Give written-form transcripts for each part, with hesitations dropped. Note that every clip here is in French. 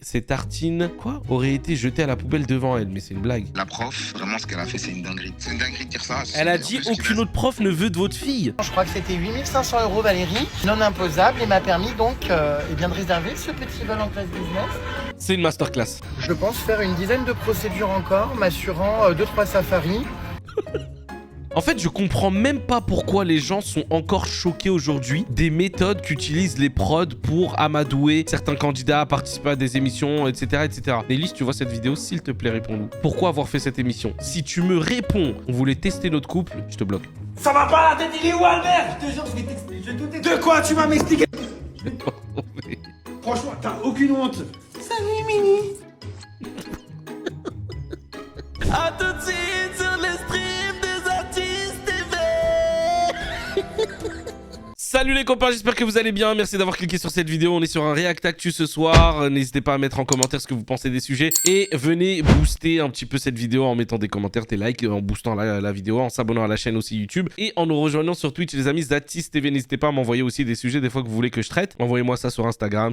ses tartines, auraient été jetées à la poubelle devant elle. Mais c'est une blague. La prof, vraiment ce qu'elle a fait, c'est une dinguerie. C'est une dinguerie de dire ça. Elle a dit aucune autre prof ne veut de votre fille. Je crois que c'était 8 500 € Valérie, non imposable, et m'a permis donc de réserver ce petit vol en classe business. C'est une masterclass. Je pense faire une dizaine de procédures encore, m'assurant 2-3 safaris. En fait, je comprends même pas pourquoi les gens sont encore choqués aujourd'hui des méthodes qu'utilisent les prods pour amadouer certains candidats à participer à des émissions, etc. etc. Nélis, tu vois cette vidéo, s'il te plaît, réponds-nous. Pourquoi avoir fait cette émission? Si tu me réponds, on voulait tester notre couple, je te bloque. Ça va pas la tête, il est où Albert? Je te jure, je vais t'expliquer, je vais tout t'expliquer. De quoi tu vas m'expliquer? Franchement, t'as aucune honte. Salut Mini. A tout de suite sur les streams des artistes TV. Salut les copains, j'espère que vous allez bien. Merci d'avoir cliqué sur cette vidéo. On est sur un React Actu ce soir. N'hésitez pas à mettre en commentaire ce que vous pensez des sujets. Et venez booster un petit peu cette vidéo en mettant des commentaires, des likes, en boostant la vidéo, en s'abonnant à la chaîne aussi YouTube. Et en nous rejoignant sur Twitch, les amis, Zatis TV. N'hésitez pas à m'envoyer aussi des sujets des fois que vous voulez que je traite. Envoyez-moi ça sur Instagram,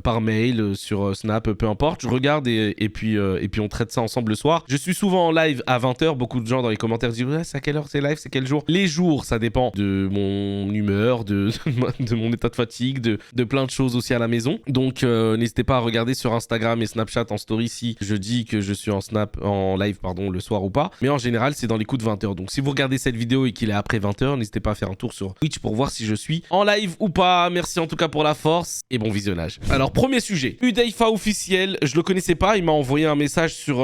par mail, sur Snap, peu importe. Je regarde et puis on traite ça ensemble le soir. Je suis souvent en live à 20 h. Beaucoup de gens dans les commentaires disent c'est à quelle heure c'est live, c'est quel jour. Les jours, ça dépend de mon humeur, de mon état de fatigue, de plein de choses aussi à la maison. Donc n'hésitez pas à regarder sur Instagram et Snapchat en story si je dis que je suis en live le soir ou pas. Mais en général, c'est dans les coups de 20 h. Donc si vous regardez cette vidéo et qu'il est après 20 h, n'hésitez pas à faire un tour sur Twitch pour voir si je suis en live ou pas. Merci en tout cas pour la force et bon visionnage. Alors premier sujet, Hudhaifa officiel, je le connaissais pas, il m'a envoyé un message sur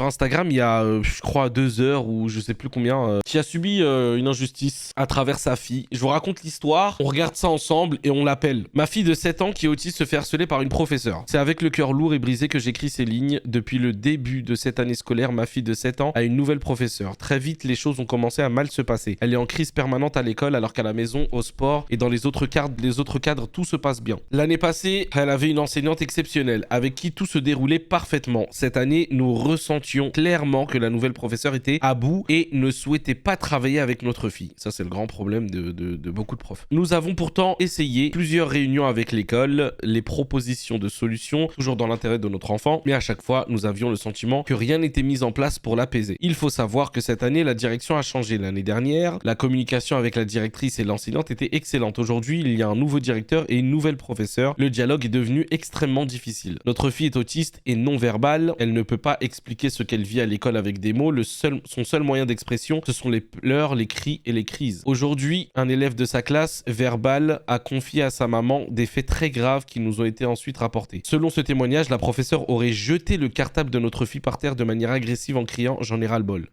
Instagram il y a je crois 2 heures ou je sais plus combien, qui a subi une injustice à travers sa fille. Je vous raconte l'histoire, on regarde ça ensemble et on l'appelle. Ma fille de 7 ans qui est autiste se fait harceler par une professeure. C'est avec le cœur lourd et brisé que j'écris ces lignes. Depuis le début de cette année scolaire, ma fille de 7 ans a une nouvelle professeure. Très vite, les choses ont commencé à mal se passer. Elle est en crise permanente à l'école alors qu'à la maison, au sport et dans les autres cadres, tout se passe bien. L'année passée, elle avait une enseignante exceptionnelle avec qui tout se déroulait parfaitement. Cette année, nous ressentions clairement que la nouvelle professeure était à bout et ne souhaitait pas travailler avec notre fille. Ça, c'est le grand problème de beaucoup de profs. Nous avons pourtant essayé plusieurs réunions avec l'école, les propositions de solutions, toujours dans l'intérêt de notre enfant, mais à chaque fois, nous avions le sentiment que rien n'était mis en place pour l'apaiser. Il faut savoir que cette année, la direction a changé. L'année dernière, la communication avec la directrice et l'enseignante était excellente. Aujourd'hui, il y a un nouveau directeur et une nouvelle professeure. Le dialogue est devenu extrêmement difficile. Notre fille est autiste et non-verbale. Elle ne peut pas expliquer ce qu'elle vit à l'école avec des mots. Son seul moyen d'expression, ce sont les pleurs, les cris et les crises. Aujourd'hui, un élève de sa classe, verbal, a confié à sa maman des faits très graves qui nous ont été ensuite rapportés. Selon ce témoignage, la professeure aurait jeté le cartable de notre fille par terre de manière agressive en criant « J'en ai ras-le-bol ».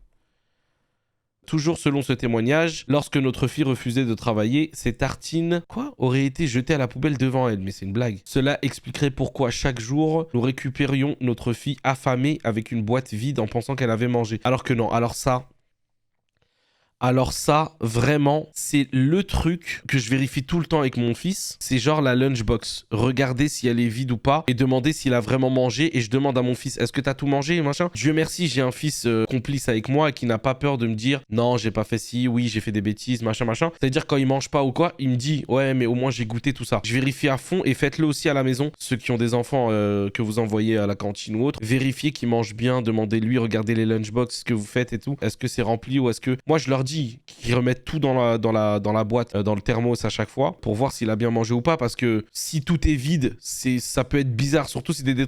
Toujours selon ce témoignage, lorsque notre fille refusait de travailler, ses tartines, auraient été jetées à la poubelle devant elle. Mais c'est une blague. Cela expliquerait pourquoi chaque jour, nous récupérions notre fille affamée avec une boîte vide en pensant qu'elle avait mangé. Alors que non, Alors ça, vraiment, c'est le truc que je vérifie tout le temps avec mon fils. C'est genre la lunchbox. Regarder si elle est vide ou pas et demander s'il a vraiment mangé. Et je demande à mon fils, est-ce que t'as tout mangé, machin? Dieu merci, j'ai un fils complice avec moi et qui n'a pas peur de me dire, non, j'ai pas fait ci, oui, j'ai fait des bêtises, machin. C'est-à-dire quand il mange pas ou quoi, il me dit, ouais, mais au moins j'ai goûté tout ça. Je vérifie à fond et faites-le aussi à la maison. Ceux qui ont des enfants que vous envoyez à la cantine ou autre, vérifiez qu'ils mangent bien, demandez-lui, regardez les lunchbox, ce que vous faites et tout. Est-ce que c'est rempli ou est-ce que... Moi, je leur dis qu'ils remettent tout dans la boîte, dans le thermos à chaque fois, pour voir s'il a bien mangé ou pas, parce que si tout est vide, ça peut être bizarre, surtout si c'est des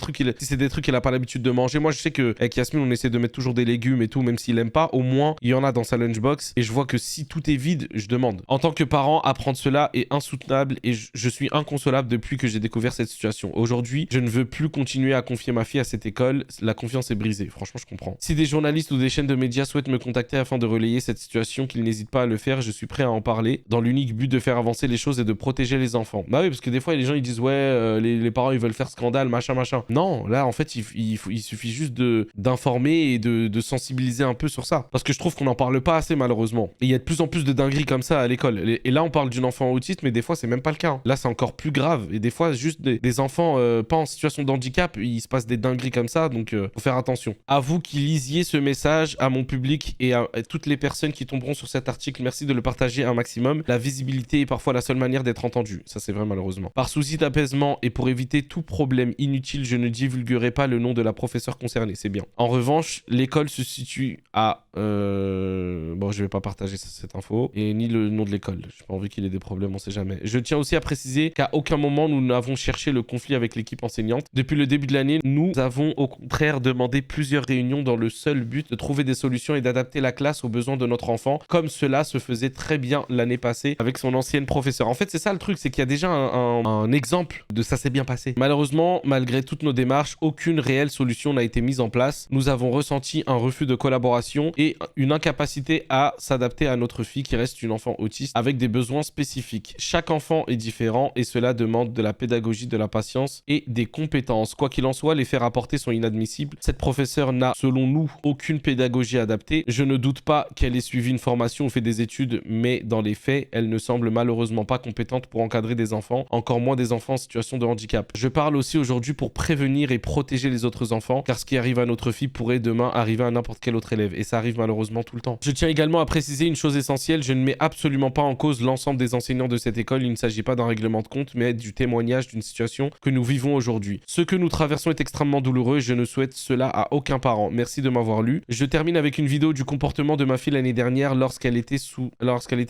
trucs qu'il a pas l'habitude de manger. Moi, je sais qu'avec Yasmine, on essaie de mettre toujours des légumes et tout, même s'il aime pas, au moins, il y en a dans sa lunchbox, et je vois que si tout est vide, je demande. En tant que parent, apprendre cela est insoutenable, et je suis inconsolable depuis que j'ai découvert cette situation. Aujourd'hui, je ne veux plus continuer à confier ma fille à cette école, la confiance est brisée. Franchement, je comprends. Si des journalistes ou des chaînes de médias souhaitent me contacter afin de relayer cette situation, qu'ils n'hésitent pas à le faire, je suis prêt à en parler, dans l'unique but de faire avancer les choses et de protéger les enfants. Bah oui, parce que des fois, les gens, ils disent, ouais, les parents, ils veulent faire scandale, machin. Non, là, en fait, il suffit juste d'informer et de sensibiliser un peu sur ça. Parce que je trouve qu'on n'en parle pas assez, malheureusement. Et il y a de plus en plus de dingueries comme ça à l'école. Et là, on parle d'un enfant autiste, mais des fois, c'est même pas le cas. Là, c'est encore plus grave. Et des fois, juste des enfants pas en situation de handicap, il se passe des dingueries comme ça, donc faut faire attention. À vous qui lisiez ce message, à mon public et à toutes les personnes qui tombent tomberont sur cet article, merci de le partager un maximum. La visibilité est parfois la seule manière d'être entendu. Ça, c'est vrai, malheureusement. Par souci d'apaisement et pour éviter tout problème inutile, je ne divulguerai pas le nom de la professeure concernée. C'est bien. En revanche, l'école se situe à... Bon, je vais pas partager cette info. Et ni le nom de l'école. J'ai pas envie qu'il ait des problèmes, on sait jamais. Je tiens aussi à préciser qu'à aucun moment, nous n'avons cherché le conflit avec l'équipe enseignante. Depuis le début de l'année, nous avons au contraire demandé plusieurs réunions dans le seul but de trouver des solutions et d'adapter la classe aux besoins de notre enfant, comme cela se faisait très bien l'année passée avec son ancienne professeure. En fait, c'est ça le truc, c'est qu'il y a déjà un exemple de ça s'est bien passé. Malheureusement, malgré toutes nos démarches, aucune réelle solution n'a été mise en place. Nous avons ressenti un refus de collaboration et une incapacité à s'adapter à notre fille qui reste une enfant autiste avec des besoins spécifiques. Chaque enfant est différent et cela demande de la pédagogie, de la patience et des compétences. Quoi qu'il en soit, les faits rapportés sont inadmissibles. Cette professeure n'a, selon nous, aucune pédagogie adaptée. Je ne doute pas qu'elle ait suivi une formation ou fait des études, mais dans les faits, elle ne semble malheureusement pas compétente pour encadrer des enfants, encore moins des enfants en situation de handicap. Je parle aussi aujourd'hui pour prévenir et protéger les autres enfants, car ce qui arrive à notre fille pourrait demain arriver à n'importe quel autre élève, et ça arrive malheureusement tout le temps. Je tiens également à préciser une chose essentielle, je ne mets absolument pas en cause l'ensemble des enseignants de cette école, il ne s'agit pas d'un règlement de compte, mais du témoignage d'une situation que nous vivons aujourd'hui. Ce que nous traversons est extrêmement douloureux et je ne souhaite cela à aucun parent. Merci de m'avoir lu. Je termine avec une vidéo du comportement de ma fille l'année dernière lorsqu'elle était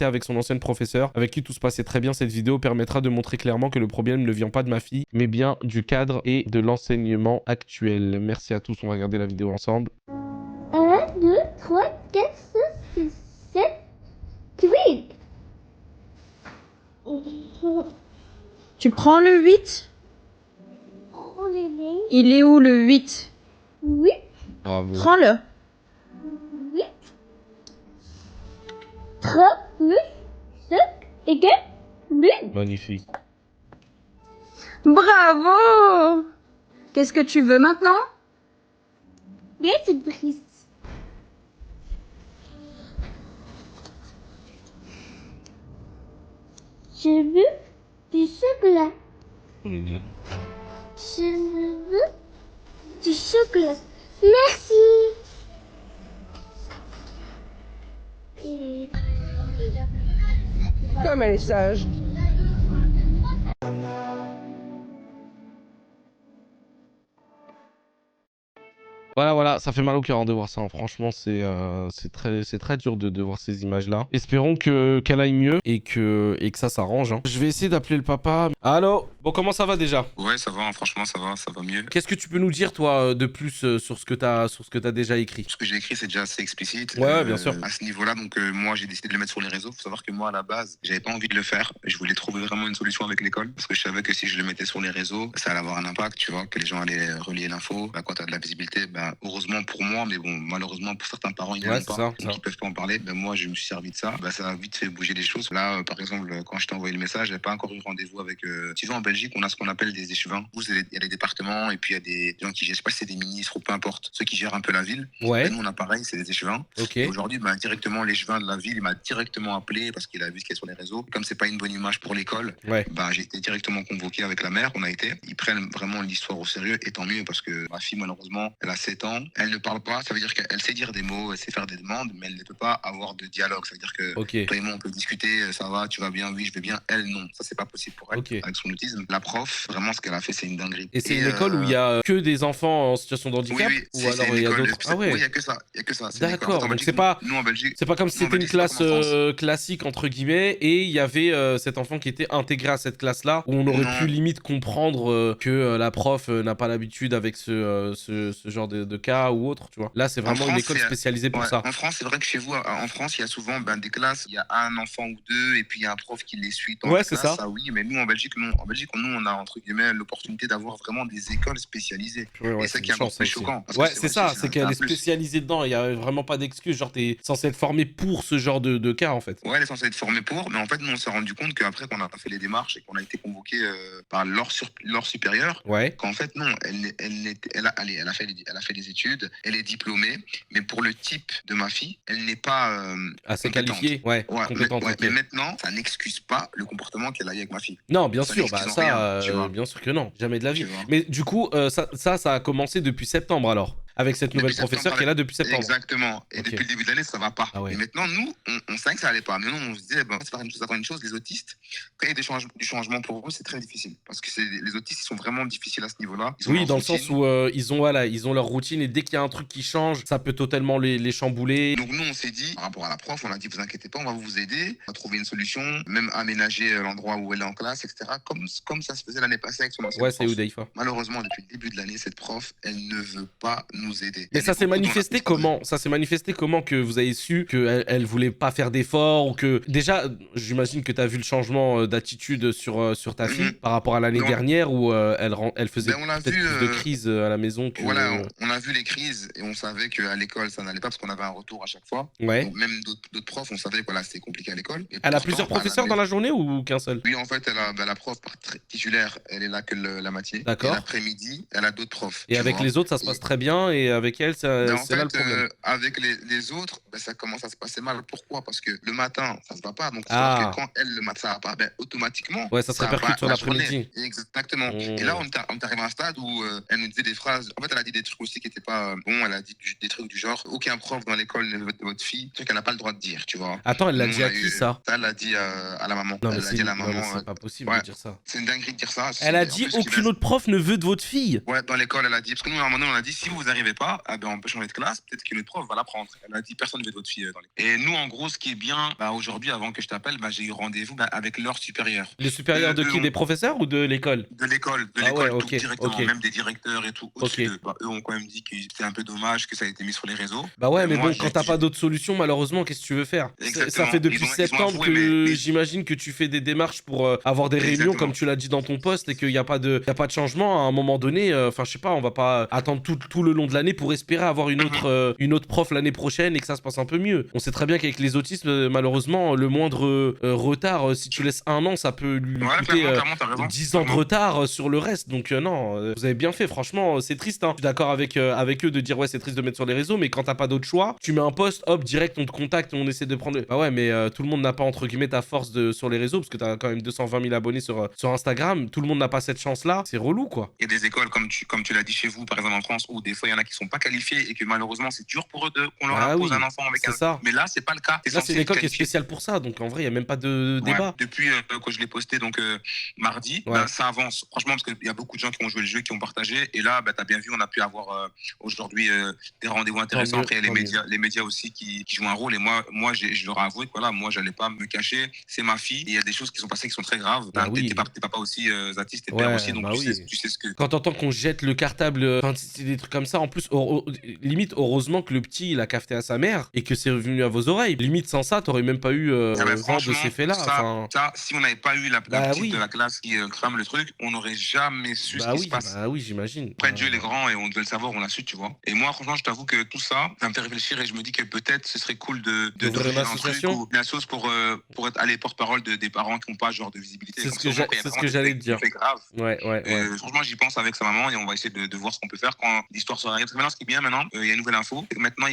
avec son ancienne professeure, avec qui tout se passait très bien. Cette vidéo permettra de montrer clairement que le problème ne vient pas de ma fille, mais bien du cadre et de l'enseignement actuel. Merci à tous, on va regarder la vidéo ensemble. 1, 2, 3, 4, 5, 6, 7, 8. Tu prends le 8? Oh, les Il est où le 8? Oui, Bravo. Prends-le. 8. 3 plus 5 égale 8. Magnifique. Bravo! Qu'est-ce que tu veux maintenant? Bien, c'est triste. Je veux du chocolat. Je veux du chocolat. Merci. Et... Comme elle est sage. Voilà, ça fait mal au cœur hein, de voir ça. Hein. Franchement, c'est très dur de voir ces images-là. Espérons qu'elle aille mieux et que ça s'arrange. Hein. Je vais essayer d'appeler le papa. Allô? Bon, comment ça va déjà? Ouais, ça va, franchement, ça va mieux. Qu'est-ce que tu peux nous dire, toi, de plus sur ce que t'as déjà écrit? Ce que j'ai écrit, c'est déjà assez explicite. Ouais, bien sûr. À ce niveau-là, donc moi, j'ai décidé de le mettre sur les réseaux. Faut savoir que moi, à la base, j'avais pas envie de le faire. Je voulais trouver vraiment une solution avec l'école parce que je savais que si je le mettais sur les réseaux, ça allait avoir un impact, tu vois, que les gens allaient relayer l'info. Bah, quand t'as de la visibilité, bah, heureusement pour moi, mais bon, malheureusement pour certains parents, ils n'aiment pas, donc ils peuvent pas en parler. Ben moi, je me suis servi de ça. Bah, ça a vite fait bouger les choses. Là, par exemple, quand je t'ai envoyé le message, j'avais pas encore eu rendez-vous avec. Tu vois, en Belgique, on a ce qu'on appelle des échevins. Il y a des départements et puis il y a des gens qui gèrent, je sais pas si c'est des ministres ou peu importe, ceux qui gèrent un peu la ville. Ouais. Et nous, on a pareil, c'est des échevins. Ok. Et aujourd'hui, bah, directement, l'échevin de la ville, il m'a directement appelé parce qu'il a vu ce qu'il y a sur les réseaux. Comme c'est pas une bonne image pour l'école, ouais. Bah, j'ai été directement convoqué avec la mère. Ils prennent vraiment l'histoire au sérieux et tant mieux parce que ma fille, malheureusement, elle a 7 ans. Elle ne parle pas. Ça veut dire qu'elle sait dire des mots, elle sait faire des demandes, mais elle ne peut pas avoir de dialogue. Ça veut dire que toi et moi, on peut discuter, ça va, tu vas bien, oui, je vais bien. Elle, non. Ça, c'est pas possible pour elle avec son autisme. La prof, vraiment, ce qu'elle a fait, c'est une dinguerie. Et c'est une école où il y a que des enfants en situation de handicap? Oui, ou alors il y a d'autres? Ah ouais. Oui, il y a que ça. D'accord. Donc c'est pas. Nous en Belgique. C'est pas comme si c'était une classe classique entre guillemets et il y avait cet enfant qui était intégré à cette classe-là où on aurait pu limite comprendre que la prof n'a pas l'habitude avec ce genre de cas ou autre, tu vois. Là, c'est vraiment une école spécialisée pour ça. En France, c'est vrai que chez vous, en France, il y a souvent des classes, il y a un enfant ou deux, et puis il y a un prof qui les suit dans la classe. C'est ça. Ça, oui, mais nous, en Belgique, nous, on a, entre guillemets, l'opportunité d'avoir vraiment des écoles spécialisées. Et c'est ça qui est un peu choquant. Ouais, c'est ça, c'est qu'elle est spécialisée dedans, il n'y a vraiment pas d'excuse, genre t'es censé être formé pour ce genre de cas, en fait. Ouais, elle est censée être formée pour, mais en fait, nous, on s'est rendu compte qu'après qu'on a fait les démarches et qu'on a été convoqué par leur supérieur, qu'en fait, non, elle a fait des études, elle est diplômée, mais pour le type de ma fille, elle n'est pas assez qualifiée, compétente. Mais maintenant, ça n'excuse pas le comportement qu'elle a eu avec ma fille. Non, bien sûr, bien sûr que non, jamais de la vie. Mais du coup, ça a commencé depuis septembre alors. avec cette nouvelle Depuis septembre, professeure qui est là depuis septembre. Exactement. Et Ok. depuis le début de l'année, ça va pas. Ah ouais. Et maintenant, nous, on savait que ça allait pas. Mais nous, on se disait, c'est pas une chose, les autistes, quand il y a du changement pour eux, c'est très difficile. Parce que les autistes, ils sont vraiment difficiles à ce niveau-là. Ils ont Oui, leur dans le routine. sens où ils ont leur routine et dès qu'il y a un truc qui change, ça peut totalement les chambouler. Donc nous, on s'est dit, par rapport à la prof, on a dit, vous inquiétez pas, on va vous aider, on va trouver une solution, même aménager l'endroit où elle est en classe, etc. Comme ça se faisait l'année passée avec son ancienne Ouais, c'est prof. Udaïfa. Malheureusement, depuis le début de l'année, cette prof, elle ne veut pas nous aider. Mais Elle ça est s'est beaucoup dans la manifesté posture de- comment? Ça s'est manifesté comment que vous avez su qu'elle voulait pas faire d'efforts ou que... Déjà, j'imagine que tu as vu le changement d'attitude sur ta fille par rapport à l'année Non. dernière où elle faisait Ben, on l'a peut-être vu, plus de crises à la maison que... Voilà, on a vu les crises et on savait qu'à l'école, ça n'allait pas parce qu'on avait un retour à chaque fois. Ouais. Donc, même d'autres profs, on savait que voilà, c'était compliqué à l'école. Et Elle a pourtant, plusieurs bah, professeurs dans la journée ou qu'un seul? Oui, en fait, la prof titulaire, elle est là que la matinée. D'accord. Et l'après-midi, elle a d'autres profs. Et tu avec vois. les autres, ça se passe très bien et avec elle, Ben, en c'est là le fait, problème. avec les autres, ben, ça commence à se passer mal. Pourquoi? Parce que le matin, ça se va pas. Donc, Ah. c'est-à-dire que quand elle, le matin, ça va pas, ben, automatiquement. Ouais, ça se va répercute pas sur la l'après-midi. journée. Exactement. Mmh. Et là, on est arrivé à un stade où elle nous disait des phrases. En fait, elle a dit des trucs aussi qui étaient pas bons. Elle a dit des trucs du genre aucun prof dans l'école ne veut de votre fille. Truc qu'elle n'a pas le droit de dire, tu vois. Attends, elle l'a Nous, dit on à a qui eu- ça? Ça, elle l'a dit à la maman. Non, mais Elle l'a dit à la non, mais maman. c'est pas possible ouais. de dire ça. C'est une dinguerie de dire ça. Elle a En dit plus, aucune autre prof ne veut de votre fille. Ouais, dans l'école, elle a dit, parce que nous, à un moment donné, on a dit, si vous n'arrivez pas, ah ben, on peut changer de classe, peut-être que notre prof va la prendre. Elle a dit, personne ne veut de votre fille dans l'école. Et nous, en gros, ce qui est bien, bah, aujourd'hui, avant que je t'appelle, bah, j'ai eu rendez-vous avec leur supérieur. Les supérieurs de qui? Des professeurs ou de l'école? De l'école, Ah ouais, tout ok, directement, ok. même des directeurs et tout. Au-dessus Ok. d'eux. Bah, eux ont quand même dit que c'était un peu dommage que ça ait été mis sur les réseaux. Bah ouais, mais Moi, bon, quand t'as pas d'autre solution, malheureusement, qu'est-ce que tu veux faire? Ça Exactement. fait depuis Ils ont septembre avoué, que mais- j'imagine que tu fais des démarches pour avoir des réunions, Exactement. comme tu l'as dit dans ton poste, et qu'il n'y a pas de changement. À un moment donné, enfin, je sais pas, on va pas attendre tout le long de l'année pour espérer avoir une autre prof l'année prochaine et que ça se passe un peu mieux. On sait très bien qu'avec les autistes, malheureusement, le moindre retard, si tu laisses un an, ça peut lui Ouais, coûter clairement, t'as raison. 10 ans de retard sur le reste. Donc non, vous avez bien fait, franchement, c'est triste. Hein. Je suis d'accord avec eux de dire ouais, c'est triste de mettre sur les réseaux, mais quand t'as pas d'autre choix, tu mets un post, hop, direct, on te contacte, on essaie de prendre... Bah ouais, mais tout le monde n'a pas, entre guillemets, ta force sur les réseaux, parce que t'as quand même 220 000 abonnés sur Instagram. Tout le monde n'a pas cette chance-là. C'est relou, quoi. Il y a des écoles, comme tu l'as dit chez vous, par exemple en France, où des fois il y en a qui sont pas qualifiés et que malheureusement c'est dur pour eux qu'on leur Ah impose oui, un enfant avec c'est un. ça. Mais là, c'est pas le cas. T'es Là, censé c'est une école être qui est qualifié. spéciale pour ça, donc en vrai, il n'y a même pas de Ouais. débat. Depuis quand je l'ai posté donc mardi, Ouais. bah, ça avance. Franchement, parce qu'il y a beaucoup de gens qui ont joué le jeu, qui ont partagé. Et là, bah, tu as bien vu, on a pu avoir aujourd'hui des rendez-vous intéressants. mieux, Après, il y a tant les médias aussi qui jouent un rôle. Et moi je leur ai avoué que voilà, moi, j'allais pas me cacher. C'est ma fille. Et il y a des choses qui sont passées qui sont très graves. Bah oui. T'es papa aussi, Zatis, t'es Ouais, père aussi. Donc bah tu, oui. sais, tu sais ce que. Quand t'entends qu'on jette le cartable, enfin, c'est des trucs comme ça. En plus, limite, heureusement que le petit, il a cafeté à sa mère et que c'est revenu à vos oreilles. Limite, sans ça, t'aurais même pas eu Ah bah, vent de franchement, ces faits-là. Enfin, ça, si on n'avait pas eu la Bah petite oui. de la classe qui crame le truc, on n'aurait jamais su ce bah qui oui, se passe. bah oui, j'imagine. Après, Dieu il est grand et on devait le savoir, on l'a su, tu vois. Et moi, franchement, je t'avoue que tout ça, ça me fait réfléchir et je me dis que peut-être ce serait cool D'ouvrir d'ouvrir une un truc association ou une association pour être aller porte-parole des parents qui n'ont pas genre de visibilité. C'est Comme ce que ça, au moins, quand il y a c'est ce vraiment que des j'allais faits- te dire. des faits graves. Ouais. Franchement, j'y pense avec sa maman et on va essayer de voir ce qu'on peut faire quand l'histoire sera arrivée. Parce que maintenant, ce qui est bien maintenant, il y a une nouvelle info. C'est que maintenant,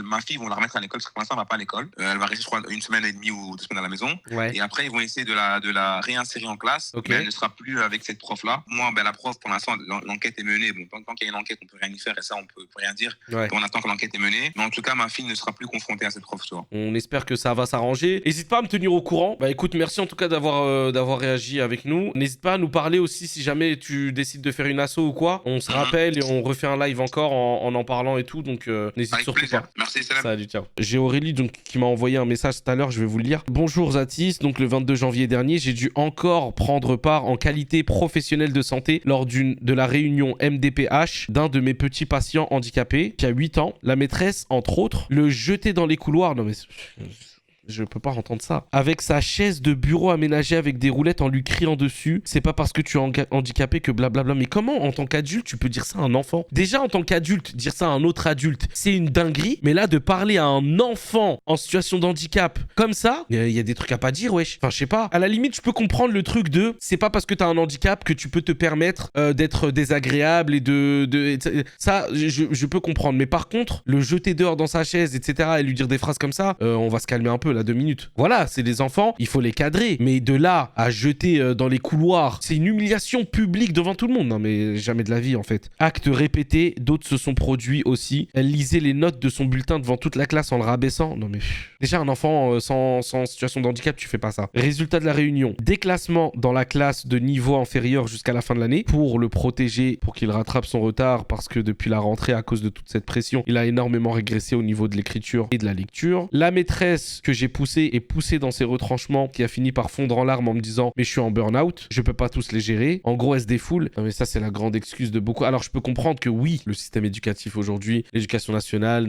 ma fille, ils vont la remettre à l'école parce que pour l'instant, elle va pas à l'école. Elle va rester, je crois, 1 semaine et demie ou 2 semaines à la maison. Ouais. Et après, ils vont essayer de la réinsérer en classe. Ok. Mais elle ne sera plus avec cette prof-là. Moi, ben, la prof, pour l'instant, l'enquête est menée. Bon, tant qu'il y a une enquête, on peut rien y faire et ça, on peut rien dire. Ouais. On attend que l'enquête est menée. Mais en tout cas, ma fille ne sera plus confrontée à cette prof, tu vois. On espère que ça va s'arranger. N'hésite pas à me tenir au courant. Bah écoute, merci en tout cas d'avoir réagi avec nous. N'hésite pas à nous parler aussi si jamais tu décides de faire une asso ou quoi. On se rappelle et on refait un live encore en parlant et tout. Donc n'hésite Avec surtout plaisir. pas. Merci, salam. Salut, ciao. J'ai Aurélie donc, qui m'a envoyé un message tout à l'heure, je vais vous le lire. Bonjour Zatis, donc le 22 janvier dernier, j'ai dû encore prendre part en qualité professionnelle de santé lors de la réunion MDPH d'un de mes petits patients handicapés qui a 8 ans. La maîtresse, entre autres, le jetait dans les couloirs. Non mais... Je peux pas entendre ça. Avec sa chaise de bureau aménagée avec des roulettes en lui criant dessus. C'est pas parce que tu es handicapé que blablabla. Mais comment, en tant qu'adulte, tu peux dire ça à un enfant? Déjà, en tant qu'adulte, dire ça à un autre adulte, c'est une dinguerie. Mais là, de parler à un enfant en situation de handicap comme ça, il y a des trucs à pas dire, wesh. Enfin, je sais pas. À la limite, je peux comprendre le truc de c'est pas parce que t'as un handicap que tu peux te permettre d'être désagréable et ça, je peux comprendre. Mais par contre, le jeter dehors dans sa chaise, etc., et lui dire des phrases comme ça, on va se calmer un peu là. la 2 minutes. Voilà, c'est des enfants, il faut les cadrer. Mais de là à jeter dans les couloirs, c'est une humiliation publique devant tout le monde. Non mais jamais de la vie en fait. Acte répété, d'autres se sont produits aussi. Elle lisait les notes de son bulletin devant toute la classe en le rabaissant. Non mais déjà un enfant sans situation de handicap, tu fais pas ça. Résultat de la réunion, déclassement dans la classe de niveau inférieur jusqu'à la fin de l'année pour le protéger, pour qu'il rattrape son retard parce que depuis la rentrée, à cause de toute cette pression, il a énormément régressé au niveau de l'écriture et de la lecture. La maîtresse que j'ai poussée est poussée dans ses retranchements, qui a fini par fondre en larmes en me disant mais je suis en burn-out, je peux pas tous les gérer. En gros, elle se défoule. Non mais ça c'est la grande excuse de beaucoup. Alors je peux comprendre que oui, le système éducatif aujourd'hui, l'éducation nationale,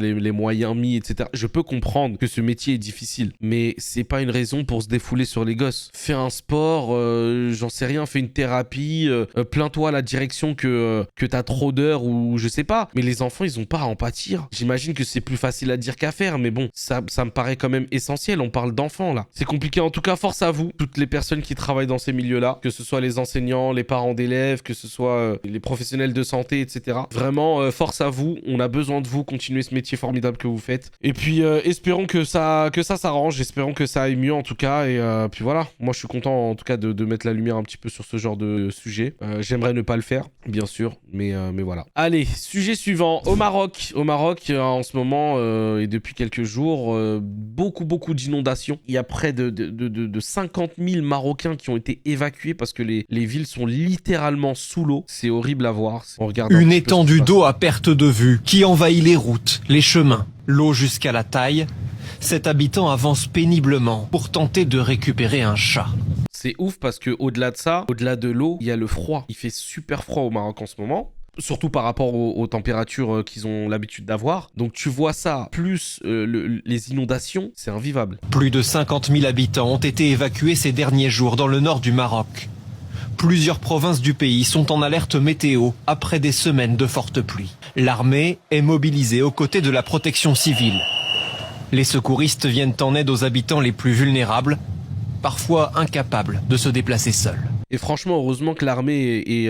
les moyens mis, etc. Je peux comprendre que ce métier est difficile, mais c'est pas une raison pour se défouler sur les gosses. Fais un sport, j'en sais rien, fais une thérapie, plains-toi à la direction que t'as trop d'heures ou je sais pas. Mais les enfants, ils ont pas à en pâtir. J'imagine que c'est plus facile à dire qu'à faire, mais bon, ça me paraît quand même essentiel. On parle d'enfants là. C'est compliqué. En tout cas, force à vous, toutes les personnes qui travaillent dans ces milieux-là, que ce soit les enseignants, les parents d'élèves, que ce soit les professionnels de santé, etc. Vraiment, force à vous. On a besoin de vous. Continuez ce métier formidable que vous faites. Et puis, espérons que ça s'arrange. Espérons que ça aille mieux en tout cas. Et puis voilà. Moi, je suis content en tout cas de mettre la lumière un petit peu sur ce genre de sujet. J'aimerais ne pas le faire, bien sûr, mais voilà. Allez, sujet suivant. Au Maroc, en ce moment et depuis quelques jours, beaucoup d'inondations. Il y a près de 50 000 Marocains qui ont été évacués parce que les villes sont littéralement sous l'eau. C'est horrible à voir. On regarde une étendue d'eau à perte de vue qui envahit les routes, les chemins, l'eau jusqu'à la taille. Cet habitant avance péniblement pour tenter de récupérer un chat. C'est ouf parce que au-delà de ça, au-delà de l'eau, il y a le froid. Il fait super froid au Maroc en ce moment. Surtout par rapport aux températures qu'ils ont l'habitude d'avoir. Donc tu vois ça, plus les inondations, c'est invivable. Plus de 50 000 habitants ont été évacués ces derniers jours dans le nord du Maroc. Plusieurs provinces du pays sont en alerte météo après des semaines de fortes pluies. L'armée est mobilisée aux côtés de la protection civile. Les secouristes viennent en aide aux habitants les plus vulnérables, parfois incapables de se déplacer seuls. Et franchement, heureusement que l'armée et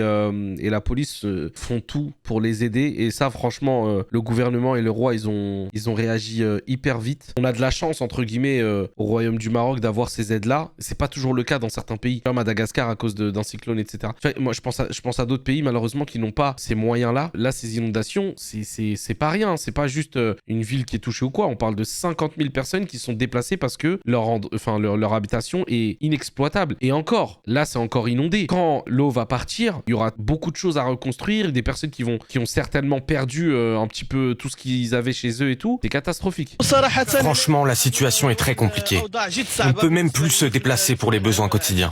la police font tout pour les aider. Et ça, franchement, le gouvernement et le roi, ils ont réagi hyper vite. On a de la chance, entre guillemets, au Royaume du Maroc d'avoir ces aides-là. C'est pas toujours le cas dans certains pays, comme Madagascar à cause d'un cyclone, etc. Enfin, moi, je pense à d'autres pays, malheureusement, qui n'ont pas ces moyens-là. Là, ces inondations, c'est pas rien. C'est pas juste une ville qui est touchée ou quoi. On parle de 50 000 personnes qui sont déplacées parce que leur habitation est inexploitable. Et encore, là, c'est encore inondé. Quand l'eau va partir, il y aura beaucoup de choses à reconstruire, des personnes qui ont certainement perdu un petit peu tout ce qu'ils avaient chez eux et tout. C'est catastrophique. Franchement, la situation est très compliquée. On ne peut même plus se déplacer pour les besoins quotidiens.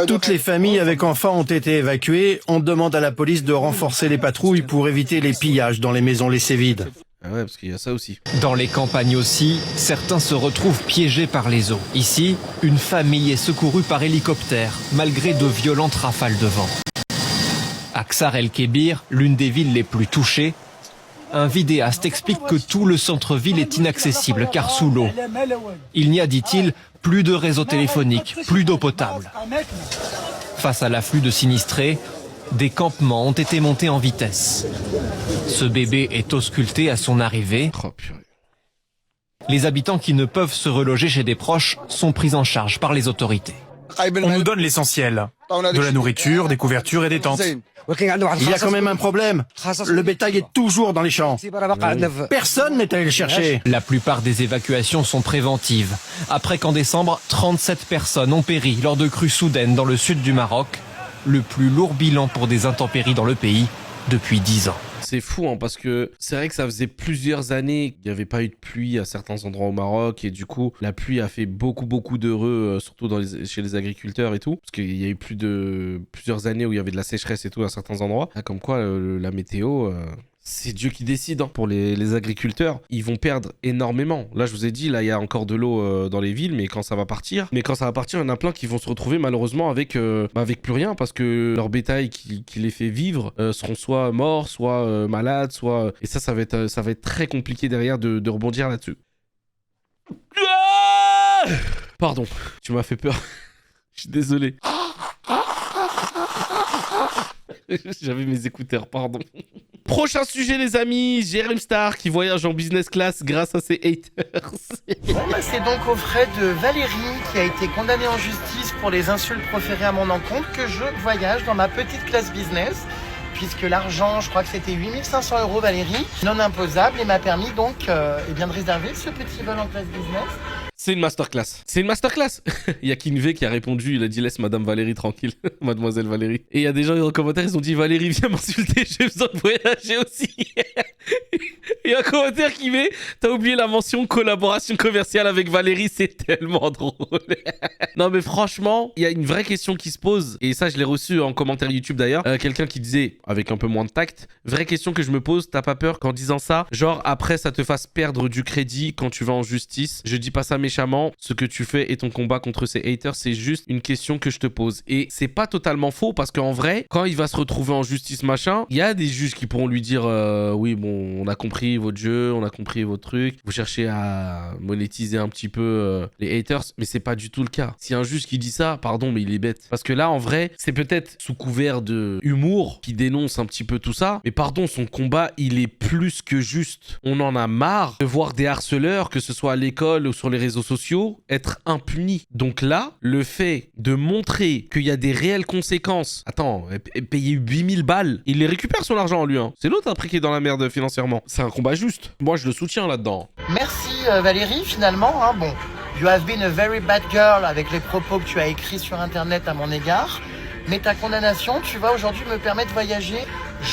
Toutes les familles avec enfants ont été évacuées. On demande à la police de renforcer les patrouilles pour éviter les pillages dans les maisons laissées vides. Ah ouais, parce qu'il y a ça aussi. Dans les campagnes aussi, certains se retrouvent piégés par les eaux. Ici, une famille est secourue par hélicoptère, malgré de violentes rafales de vent. À Ksar el-Kébir, l'une des villes les plus touchées, un vidéaste explique que tout le centre-ville est inaccessible car sous l'eau. Il n'y a, dit-il, plus de réseau téléphonique, plus d'eau potable. Face à l'afflux de sinistrés, des campements ont été montés en vitesse. Ce bébé est ausculté à son arrivée. Oh, purée. Les habitants qui ne peuvent se reloger chez des proches sont pris en charge par les autorités. On nous donne l'essentiel. De la nourriture, des couvertures et des tentes. Il y a quand même un problème. Le bétail est toujours dans les champs. Personne n'est allé le chercher. La plupart des évacuations sont préventives. Après qu'en décembre, 37 personnes ont péri lors de crues soudaines dans le sud du Maroc. Le plus lourd bilan pour des intempéries dans le pays depuis 10 ans. C'est fou hein, parce que c'est vrai que ça faisait plusieurs années qu'il n'y avait pas eu de pluie à certains endroits au Maroc et du coup la pluie a fait beaucoup d'heureux surtout chez les agriculteurs et tout parce qu'il y a eu plusieurs années où il y avait de la sécheresse et tout à certains endroits. Là, comme quoi la météo... C'est Dieu qui décide hein. Pour les agriculteurs. Ils vont perdre énormément. Là, je vous ai dit, là, il y a encore de l'eau dans les villes, mais quand ça va partir, il y en a plein qui vont se retrouver malheureusement avec plus rien parce que leur bétail qui les fait vivre seront soit morts, soit malades, soit... Et ça va être très compliqué derrière de rebondir là-dessus. Pardon, tu m'as fait peur. Je suis désolé. J'avais mes écouteurs, pardon. Prochain sujet les amis, Jérém Star qui voyage en business class grâce à ses haters. Bon, bah, c'est donc au frais de Valérie qui a été condamnée en justice pour les insultes proférées à mon encontre que je voyage dans ma petite classe business. Puisque l'argent, je crois que c'était 8 500 € Valérie, non imposable et m'a permis donc eh bien de réserver ce petit vol en classe business. C'est une masterclass. C'est une masterclass. Il y a Kinvé qui a répondu, il a dit laisse Madame Valérie tranquille, Mademoiselle Valérie. Et il y a des gens en commentaire, ils ont dit Valérie viens m'insulter, j'ai besoin de voyager aussi. Il y a un commentaire qui met t'as oublié la mention collaboration commerciale avec Valérie, c'est tellement drôle. Non mais franchement, il y a une vraie question qui se pose, et ça je l'ai reçu en commentaire YouTube d'ailleurs, quelqu'un qui disait, avec un peu moins de tact, vraie question que je me pose, t'as pas peur qu'en disant ça, genre après ça te fasse perdre du crédit quand tu vas en justice? Je dis pas ça méchamment, ce que tu fais et ton combat contre ces haters, c'est juste une question que je te pose. Et c'est pas totalement faux, parce qu'en vrai, quand il va se retrouver en justice machin, il y a des juges qui pourront lui dire oui bon, on a compris votre jeu, on a compris votre truc, vous cherchez à monétiser un petit peu les haters, mais c'est pas du tout le cas. Si un juge qui dit ça, pardon, mais il est bête. Parce que là, en vrai, c'est peut-être sous couvert de humour qui dénonce un petit peu tout ça, mais pardon, son combat, il est plus que juste. On en a marre de voir des harceleurs, que ce soit à l'école ou sur les réseaux sociaux, être impunis. Donc là, le fait de montrer qu'il y a des réelles conséquences... Attends, payer 8000 balles, il les récupère son argent, lui. Hein. C'est l'autre après qui est dans la merde financièrement. C'est un combat juste. Moi, je le soutiens là-dedans. Merci Valérie, finalement. Hein, bon, you have been a very bad girl avec les propos que tu as écrits sur Internet à mon égard. Mais ta condamnation, tu vas aujourd'hui me permettre de voyager.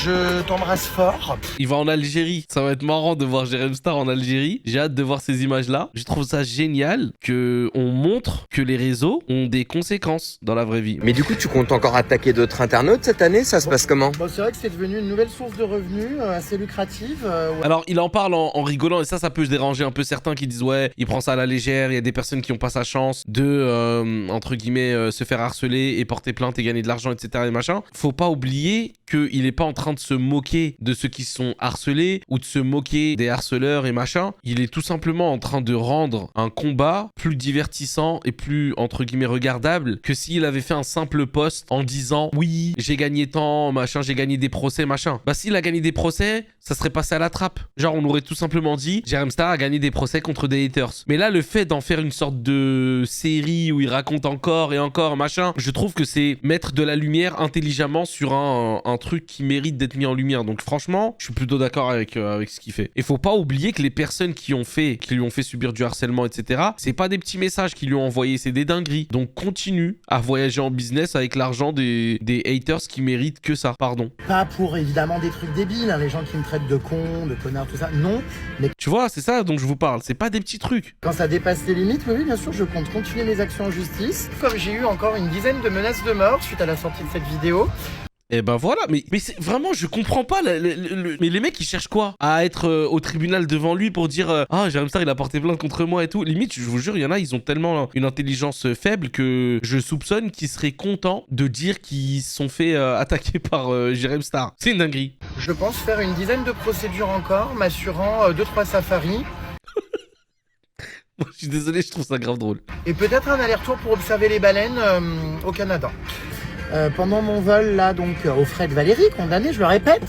Je t'embrasse fort. Il va en Algérie. Ça va être marrant de voir Jérém Star en Algérie. J'ai hâte de voir ces images-là. Je trouve ça génial qu'on montre que les réseaux ont des conséquences dans la vraie vie. Mais du coup, tu comptes encore attaquer d'autres internautes cette année? Ça se passe comment? Bon, c'est vrai que c'est devenu une nouvelle source de revenus assez lucrative. Ouais. Alors, il en parle en rigolant et ça peut déranger un peu certains qui disent ouais, il prend ça à la légère. Il y a des personnes qui n'ont pas sa chance de, entre guillemets, se faire harceler et porter plainte et gagner de l'argent, etc. et machin. Faut pas oublier qu'il est pas en train de se moquer de ceux qui sont harcelés ou de se moquer des harceleurs et machin. Il est tout simplement en train de rendre un combat plus divertissant et plus, entre guillemets, regardable que s'il avait fait un simple post en disant oui, j'ai gagné tant, machin, j'ai gagné des procès, machin. Bah, s'il a gagné des procès, ça serait passé à la trappe. Genre, on aurait tout simplement dit Jérém Star a gagné des procès contre des haters. Mais là, le fait d'en faire une sorte de série où il raconte encore et encore, machin, je trouve que c'est mettre de la lumière intelligemment sur un truc qui mérite d'être mis en lumière. Donc franchement, je suis plutôt d'accord avec ce qu'il fait. Et faut pas oublier que les personnes qui lui ont fait subir du harcèlement, etc., c'est pas des petits messages qu'ils lui ont envoyés, c'est des dingueries. Donc continue à voyager en business avec l'argent des haters qui méritent que ça. Pardon. Pas pour évidemment des trucs débiles, hein, les gens qui me traitent de con, de connard, tout ça. Non. Mais tu vois, c'est ça dont je vous parle. C'est pas des petits trucs. Quand ça dépasse les limites, oui, bien sûr, je compte continuer mes actions en justice. Comme j'ai eu encore une dizaine de menaces de mort suite à la sortie de cette vidéo. Et ben voilà, mais c'est vraiment, je comprends pas. Mais les mecs, ils cherchent quoi? À être au tribunal devant lui pour dire ah, Jérém Star, il a porté plainte contre moi et tout. Limite, je vous jure, il y en a, ils ont tellement une intelligence faible que je soupçonne qu'ils seraient contents de dire qu'ils se sont fait attaquer par Jérém Star. C'est une dinguerie. Je pense faire une dizaine de procédures encore, m'assurant 2-3 safaris. Moi, je suis désolé, je trouve ça grave drôle. Et peut-être un aller-retour pour observer les baleines au Canada. Pendant mon vol, là, donc, aux frais de Valérie, condamnée, je le répète.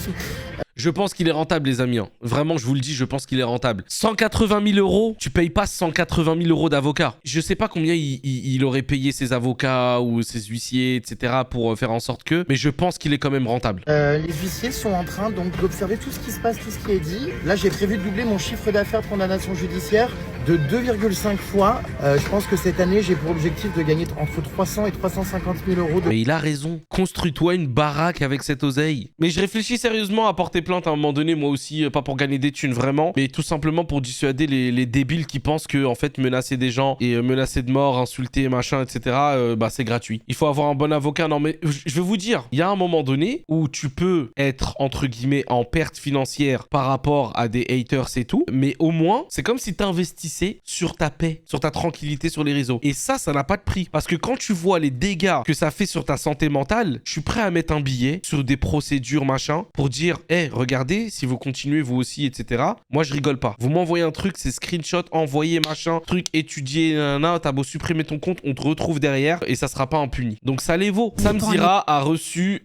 Je pense qu'il est rentable, les amis. Hein. Vraiment, je vous le dis, je pense qu'il est rentable. 180 000 €, tu payes pas 180 000 € d'avocat. Je sais pas combien il aurait payé ses avocats ou ses huissiers, etc. pour faire en sorte que... Mais je pense qu'il est quand même rentable. Les huissiers sont en train donc d'observer tout ce qui se passe, tout ce qui est dit. Là, j'ai prévu de doubler mon chiffre d'affaires de condamnation judiciaire de 2,5 fois. Je pense que cette année, j'ai pour objectif de gagner entre 300 et 350 000 € de... Mais il a raison. Construis-toi une baraque avec cette oseille. Mais je réfléchis sérieusement à porter plainte à un moment donné, moi aussi, pas pour gagner des thunes vraiment, mais tout simplement pour dissuader les débiles qui pensent que, en fait, menacer des gens et menacer de mort, insulter, machin, etc., bah, c'est gratuit. Il faut avoir un bon avocat. Non, mais je vais vous dire, il y a un moment donné où tu peux être, entre guillemets, en perte financière par rapport à des haters et tout, mais au moins, c'est comme si t'investissais sur ta paix, sur ta tranquillité sur les réseaux. Et ça n'a pas de prix. Parce que quand tu vois les dégâts que ça fait sur ta santé mentale, je suis prêt à mettre un billet sur des procédures, machin, pour dire, hey, regardez, si vous continuez vous aussi, etc. Moi, je rigole pas. Vous m'envoyez un truc, c'est screenshot, envoyé, machin, truc étudié, t'as beau supprimer ton compte, on te retrouve derrière et ça sera pas impuni. Donc ça les vaut. Sam Zira a reçu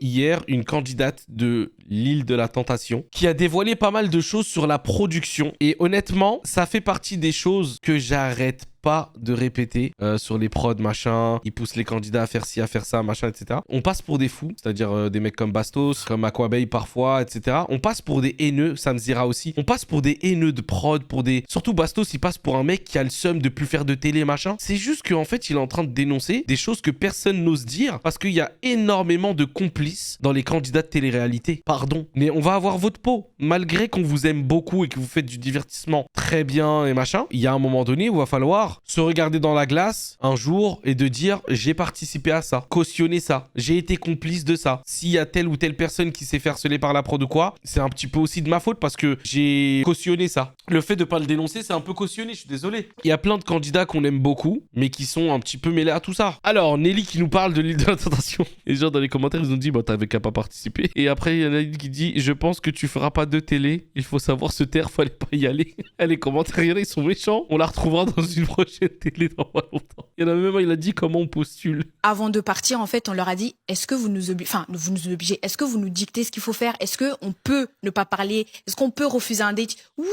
hier une candidate de l'île de la tentation, qui a dévoilé pas mal de choses sur la production. Et honnêtement, ça fait partie des choses que j'arrête pas de répéter sur les prods, machin. Ils poussent les candidats à faire ci, à faire ça, machin, etc. On passe pour des fous, c'est-à-dire des mecs comme Bastos, comme Aquabay parfois, etc. On passe pour des haineux, Sam Zira aussi. On passe pour des haineux de prod, pour des... Surtout Bastos, il passe pour un mec qui a le seum de plus faire de télé, machin. C'est juste qu'en fait, il est en train de dénoncer des choses que personne n'ose dire parce qu'il y a énormément de complices dans les candidats de télé-réalité. Pardon. Mais on va avoir votre peau. Malgré qu'on vous aime beaucoup et que vous faites du divertissement très bien et machin, il y a un moment donné où il va falloir se regarder dans la glace un jour et de dire j'ai participé à ça, cautionner ça, j'ai été complice de ça. S'il y a telle ou telle personne qui s'est fait harceler par la prod ou quoi, c'est un petit peu aussi de ma faute parce que j'ai cautionné ça. Le fait de pas le dénoncer, c'est un peu cautionné, je suis désolé. Il y a plein de candidats qu'on aime beaucoup, mais qui sont un petit peu mêlés à tout ça. Alors, Nelly qui nous parle de l'île de la tentation. Les gens dans les commentaires, ils ont dit, bah t'avais qu'à pas participer. Et après, il y en a une qui dit, je pense que tu feras pas de télé, il faut savoir se taire, fallait pas y aller. Les commentaires, ils sont méchants. On la retrouvera dans une prochaine télé dans pas longtemps. Il y en a même un, il a dit comment on postule. Avant de partir, en fait, on leur a dit, est-ce que vous nous obligez, est-ce que vous nous dictez ce qu'il faut faire? Est-ce qu'on peut ne pas parler? Est-ce qu'on peut refuser un date? Oui,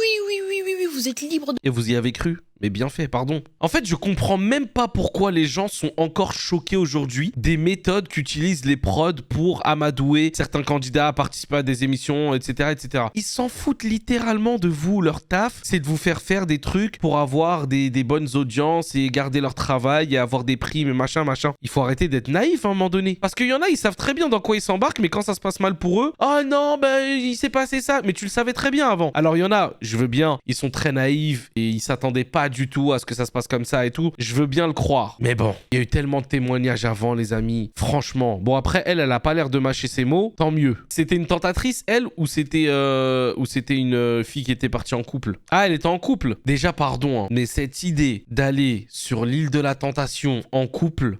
vous êtes libre de... Et vous y avez cru? Mais bien fait, pardon. En fait, je comprends même pas pourquoi les gens sont encore choqués aujourd'hui des méthodes qu'utilisent les prods pour amadouer certains candidats à participer à des émissions, etc., etc. Ils s'en foutent littéralement de vous. Leur taf, c'est de vous faire des trucs pour avoir des bonnes audiences et garder leur travail et avoir des primes et machin. Il faut arrêter d'être naïf à un moment donné. Parce qu'il y en a, ils savent très bien dans quoi ils s'embarquent, mais quand ça se passe mal pour eux, oh non, il s'est passé ça. Mais tu le savais très bien avant. Alors il y en a, je veux bien, ils sont très naïfs et ils s'attendaient pas du tout à ce que ça se passe comme ça et tout. Je veux bien le croire. Mais bon, il y a eu tellement de témoignages avant, les amis. Franchement. Bon, après, elle a pas l'air de mâcher ses mots. Tant mieux. C'était une tentatrice, elle, ou c'était une fille qui était partie en couple? Ah, elle était en couple. Déjà, pardon, hein, mais cette idée d'aller sur l'île de la tentation en couple...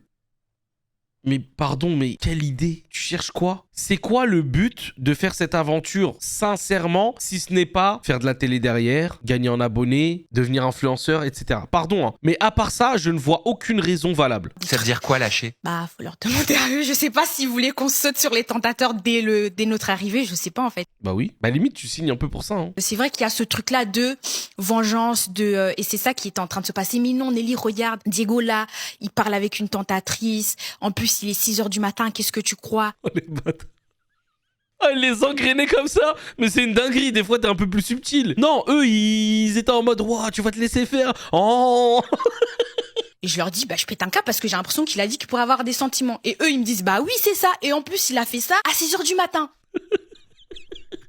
Mais pardon, mais quelle idée? Tu cherches quoi? C'est quoi le but de faire cette aventure sincèrement, si ce n'est pas faire de la télé derrière, gagner en abonnés, devenir influenceur, etc. Pardon, hein, mais à part ça, je ne vois aucune raison valable. Ça veut dire quoi, lâcher? Bah, faut leur demander à eux. Je sais pas s'ils voulaient qu'on saute sur les tentateurs dès notre arrivée. Je sais pas, en fait. Bah oui. Bah limite, tu signes un peu pour ça. Hein. C'est vrai qu'il y a ce truc-là de vengeance, et c'est ça qui est en train de se passer. Mais non, Nelly, regarde. Diego, là, il parle avec une tentatrice. En plus, il est 6h du matin. Qu'est-ce que tu crois? Oh, les bâtards. Ah, ils les engrainaient comme ça. Mais c'est une dinguerie, des fois t'es un peu plus subtil. Non, eux, ils étaient en mode, ouah, tu vas te laisser faire. Oh. Et je leur dis, bah je pète un câble parce que j'ai l'impression qu'il a dit qu'il pourrait avoir des sentiments. Et eux, ils me disent, bah oui, c'est ça. Et en plus, il a fait ça à 6h du matin.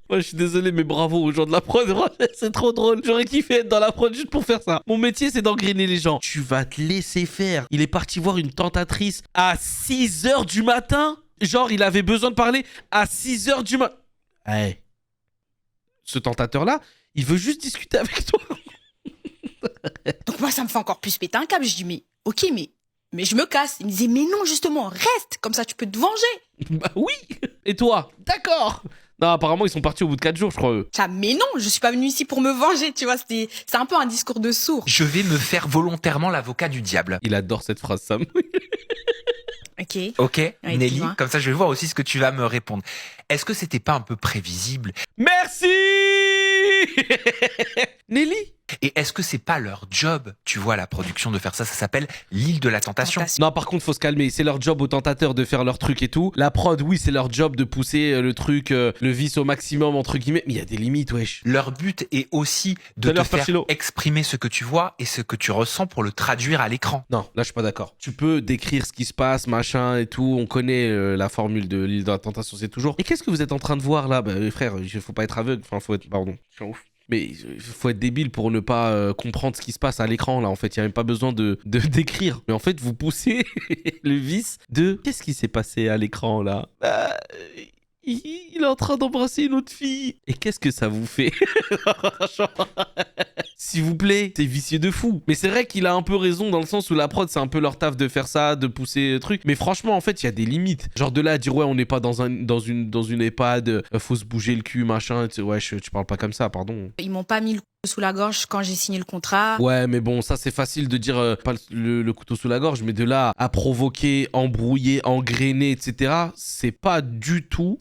Ouais, je suis désolé, mais bravo aux gens de la prod. C'est trop drôle. J'aurais kiffé être dans la prod juste pour faire ça. Mon métier, c'est d'engrainer les gens. Tu vas te laisser faire. Il est parti voir une tentatrice à 6h du matin. Genre, il avait besoin de parler à 6h du matin. Hey. Ce tentateur-là, il veut juste discuter avec toi. Donc moi, ça me fait encore plus péter un câble. Je dis, mais ok, mais je me casse. Il me disait, mais non, justement, reste. Comme ça, tu peux te venger. Bah oui. Et toi? D'accord. Non, apparemment, ils sont partis au bout de 4 jours, je crois, eux. Ça, mais non, je suis pas venue ici pour me venger, tu vois. C'est un peu un discours de sourd. Je vais me faire volontairement l'avocat du diable. Il adore cette phrase, Sam. Ok, ouais, Nelly, comme ça je vais voir aussi ce que tu vas me répondre. Est-ce que c'était pas un peu prévisible? Merci. Nelly. Et est-ce que c'est pas leur job, tu vois, la production, de faire ça? Ça s'appelle l'île de la tentation. Non, par contre, faut se calmer. C'est leur job aux tentateurs de faire leur truc et tout. La prod, oui, c'est leur job de pousser le truc, le vice au maximum, entre guillemets. Mais il y a des limites, wesh. Leur but est aussi de te faire exprimer ce que tu vois et ce que tu ressens pour le traduire à l'écran. Non, là, je suis pas d'accord. Tu peux décrire ce qui se passe, machin et tout. On connaît la formule de l'île de la tentation, c'est toujours. Et qu'est-ce que vous êtes en train de voir là? Bah, frère, il faut pas être aveugle. Enfin, faut être. Pardon, je suis en ouf. Mais il faut être débile pour ne pas comprendre ce qui se passe à l'écran, là. En fait, il n'y a même pas besoin de décrire. Mais en fait, vous poussez le vice de... Qu'est-ce qui s'est passé à l'écran, là? Il est en train d'embrasser une autre fille. Et qu'est-ce que ça vous fait? S'il vous plaît, c'est vicieux de fou. Mais c'est vrai qu'il a un peu raison dans le sens où la prod, c'est un peu leur taf de faire ça, de pousser le truc. Mais franchement, en fait, il y a des limites. Genre de là à dire, ouais, on n'est pas dans une EHPAD, faut se bouger le cul, machin. Ouais, tu parles pas comme ça, pardon. Ils m'ont pas mis sous la gorge quand j'ai signé le contrat. Ouais, mais bon, ça c'est facile de dire pas le couteau sous la gorge, mais de là à provoquer, embrouiller, engrainer, etc. C'est pas du tout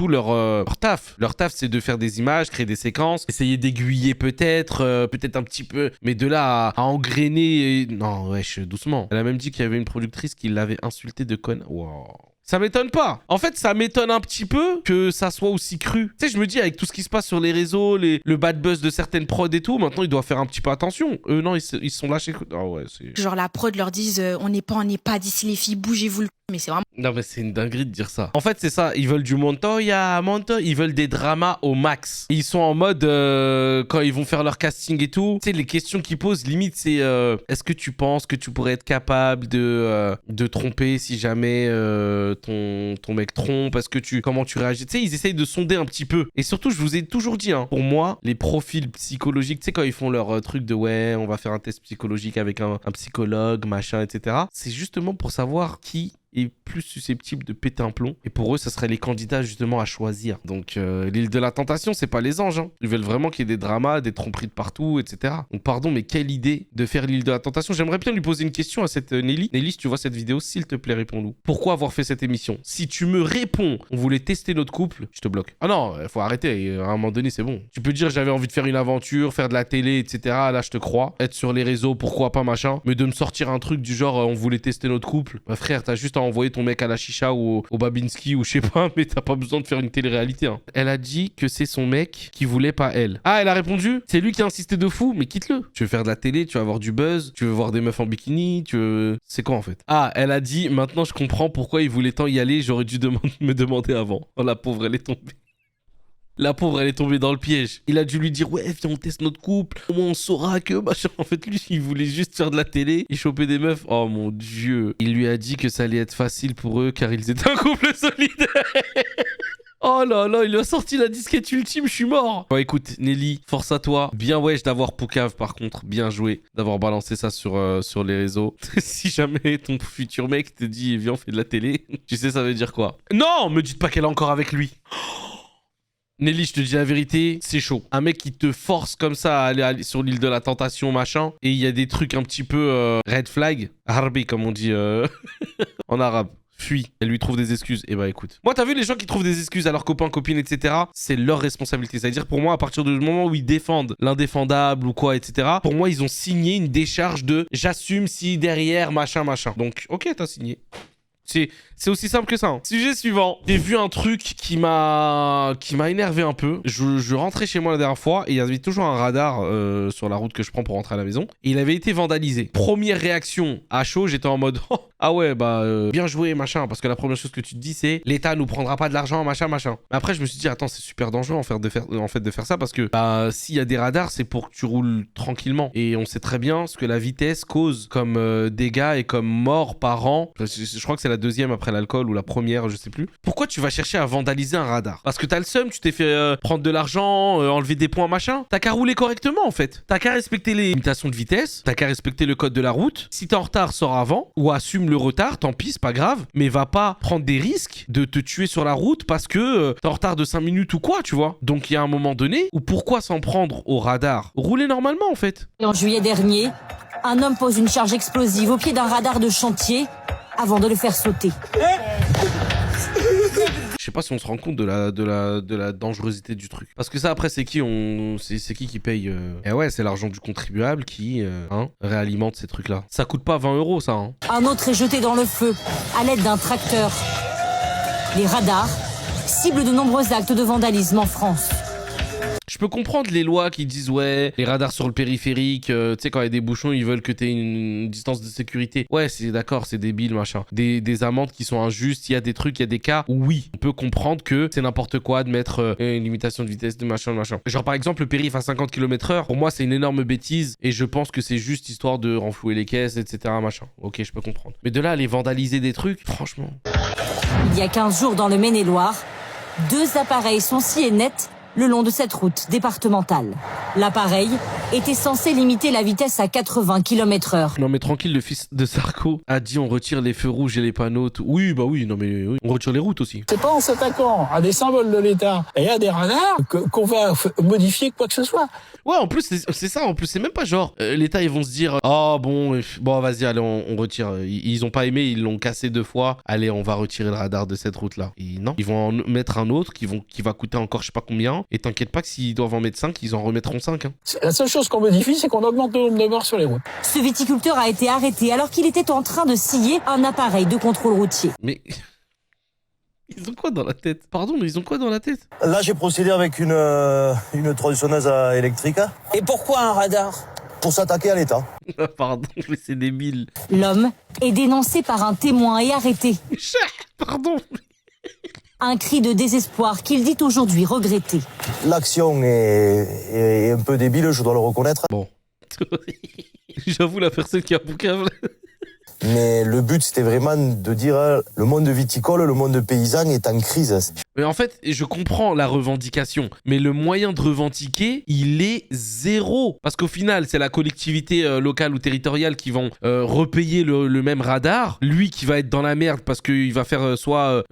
leur taf. Leur taf, c'est de faire des images, créer des séquences, essayer d'aiguiller peut-être un petit peu, mais de là à engrainer, non, wesh, doucement. Elle a même dit qu'il y avait une productrice qui l'avait insulté de conne. Wow. Ça m'étonne pas. En fait, ça m'étonne un petit peu que ça soit aussi cru. Tu sais, je me dis, avec tout ce qui se passe sur les réseaux, le bad buzz de certaines prods et tout, maintenant, ils doivent faire un petit peu attention. Eux, non, ils sont lâchés. Ah ouais, c'est... Genre, la prod leur dise, on n'est pas d'ici les filles, bougez-vous le... Mais c'est vraiment... Non, mais c'est une dinguerie de dire ça. En fait, c'est ça. Ils veulent du Montoya, ils veulent des dramas au max. Ils sont en mode, quand ils vont faire leur casting et tout, tu sais, les questions qu'ils posent, limite, c'est est-ce que tu penses que tu pourrais être capable de tromper si jamais ton mec trompe? Comment tu réagis? Tu sais, ils essayent de sonder un petit peu. Et surtout, je vous ai toujours dit, hein, pour moi, les profils psychologiques, tu sais, quand ils font leur truc de ouais, on va faire un test psychologique avec un psychologue, machin, etc. C'est justement pour savoir qui est plus susceptible de péter un plomb. Et pour eux, ça serait les candidats justement à choisir. Donc l'île de la tentation, c'est pas les anges. Hein. Ils veulent vraiment qu'il y ait des dramas, des tromperies de partout, etc. Donc pardon, mais quelle idée de faire l'île de la tentation. J'aimerais bien lui poser une question à cette Nelly. Nelly, si tu vois cette vidéo, s'il te plaît, réponds-nous. Pourquoi avoir fait cette émission? Si tu me réponds, on voulait tester notre couple, je te bloque. Ah non, faut arrêter. À un moment donné, c'est bon. Tu peux dire j'avais envie de faire une aventure, faire de la télé, etc. Là, je te crois. Être sur les réseaux, pourquoi pas, machin. Mais de me sortir un truc du genre on voulait tester notre couple. Bah frère, t'as juste à envoyer ton mec à la chicha ou au Babinski ou je sais pas, mais t'as pas besoin de faire une télé-réalité. Hein. Elle a dit que c'est son mec qui voulait pas elle. Ah, elle a répondu? C'est lui qui a insisté de fou, mais quitte-le. Tu veux faire de la télé, tu veux avoir du buzz, tu veux voir des meufs en bikini, tu veux... C'est quoi en fait? Ah, elle a dit, maintenant je comprends pourquoi il voulait tant y aller, j'aurais dû me demander avant. Oh la pauvre, elle est tombée. La pauvre, elle est tombée dans le piège. Il a dû lui dire, ouais, viens, on teste notre couple. Au moins, on saura que, machin. En fait, lui, il voulait juste faire de la télé et choper des meufs. Oh mon Dieu. Il lui a dit que ça allait être facile pour eux car ils étaient un couple solidaire. Oh là là, il lui a sorti la disquette ultime, je suis mort. Bon, écoute, Nelly, force à toi. Bien wesh d'avoir Poucave, par contre. Bien joué d'avoir balancé ça sur les réseaux. Si jamais ton futur mec te dit, viens, on fait de la télé, tu sais, ça veut dire quoi? Non, me dites pas qu'elle est encore avec lui. Nelly, je te dis la vérité, c'est chaud. Un mec qui te force comme ça à aller sur l'île de la tentation, machin, et il y a des trucs un petit peu red flag, harbi comme on dit en arabe. Fuis. Elle lui trouve des excuses. Et bah écoute. Moi, t'as vu les gens qui trouvent des excuses à leurs copains, copines, etc. C'est leur responsabilité. C'est-à-dire pour moi, à partir du moment où ils défendent l'indéfendable ou quoi, etc. Pour moi, ils ont signé une décharge de j'assume si derrière, machin, machin. Donc, ok, t'as signé. C'est aussi simple que ça. Hein. Sujet suivant. J'ai vu un truc qui m'a énervé un peu. Je rentrais chez moi la dernière fois et il y avait toujours un radar sur la route que je prends pour rentrer à la maison. Et il avait été vandalisé. Première réaction à chaud, j'étais en mode oh, ah ouais bah bien joué machin. Parce que la première chose que tu te dis c'est l'État nous prendra pas de l'argent machin machin. Mais après je me suis dit attends c'est super dangereux en fait de faire ça parce que bah s'il y a des radars c'est pour que tu roules tranquillement. Et on sait très bien ce que la vitesse cause comme dégâts et comme morts par an. Je crois que c'est la deuxième après l'alcool ou la première, je sais plus. Pourquoi tu vas chercher à vandaliser un radar? Parce que t'as le seum, tu t'es fait prendre de l'argent, enlever des points, machin. T'as qu'à rouler correctement en fait. T'as qu'à respecter les limitations de vitesse, t'as qu'à respecter le code de la route. Si t'es en retard, sors avant ou assume le retard, tant pis, c'est pas grave. Mais va pas prendre des risques de te tuer sur la route parce que t'es en retard de 5 minutes ou quoi, tu vois. Donc il y a un moment donné où pourquoi s'en prendre au radar? Rouler normalement en fait. En juillet dernier, un homme pose une charge explosive au pied d'un radar de chantier avant de le faire sauter. Je sais pas si on se rend compte de la dangerosité du truc. Parce que ça, après, c'est qui paye Eh ouais, c'est l'argent du contribuable qui réalimente ces trucs-là. Ça coûte pas 20 €, ça. Hein. Un autre est jeté dans le feu à l'aide d'un tracteur. Les radars ciblent de nombreux actes de vandalisme en France. Je peux comprendre les lois qui disent ouais, les radars sur le périphérique, tu sais quand il y a des bouchons, ils veulent que tu aies une distance de sécurité. Ouais, c'est d'accord, c'est débile, machin. Des amendes qui sont injustes, il y a des trucs, il y a des cas où oui, on peut comprendre que c'est n'importe quoi de mettre une limitation de vitesse de machin. Genre par exemple le périph' à 50 km/h, pour moi c'est une énorme bêtise et je pense que c'est juste histoire de renflouer les caisses, etc. machin. Ok, je peux comprendre. Mais de là à aller vandaliser des trucs, franchement. Il y a 15 jours dans le Maine-et-Loire, 2 appareils sont sciés net le long de cette route départementale. L'appareil était censé limiter la vitesse à 80 km/h. Non mais tranquille, le fils de Sarko a dit on retire les feux rouges et les panneaux. Oui, bah oui, non mais oui. On retire les routes aussi. C'est pas en s'attaquant à des symboles de l'État et à des radars qu'on va modifier quoi que ce soit. Ouais, en plus, c'est ça. En plus, c'est même pas genre l'État, ils vont se dire oh bon, vas-y, allez, on retire. Ils ont pas aimé, ils l'ont cassé 2 fois. Allez, on va retirer le radar de cette route-là. Et non, ils vont en mettre un autre qui va coûter encore je sais pas combien. Et t'inquiète pas que s'ils doivent en mettre 5, ils en remettront 5. Hein. La seule chose qu'on modifie, c'est qu'on augmente le nombre de morts sur les routes. Ce viticulteur a été arrêté alors qu'il était en train de scier un appareil de contrôle routier. Mais ils ont quoi dans la tête? Pardon, mais ils ont quoi dans la tête? Là, j'ai procédé avec une tronçonneuse électrique. Et pourquoi un radar? Pour s'attaquer à l'État. Pardon, mais c'est débile. L'homme est dénoncé par un témoin et arrêté. Pardon. Un cri de désespoir qu'il dit aujourd'hui regretter. L'action est un peu débile, je dois le reconnaître. Bon. J'avoue, la personne qui a boucave. Mais le but, c'était vraiment de dire le monde viticole, le monde paysan est en crise. Mais en fait, je comprends la revendication, mais le moyen de revendiquer, il est zéro. Parce qu'au final, c'est la collectivité locale ou territoriale qui vont repayer le même radar. Lui qui va être dans la merde parce qu'il va faire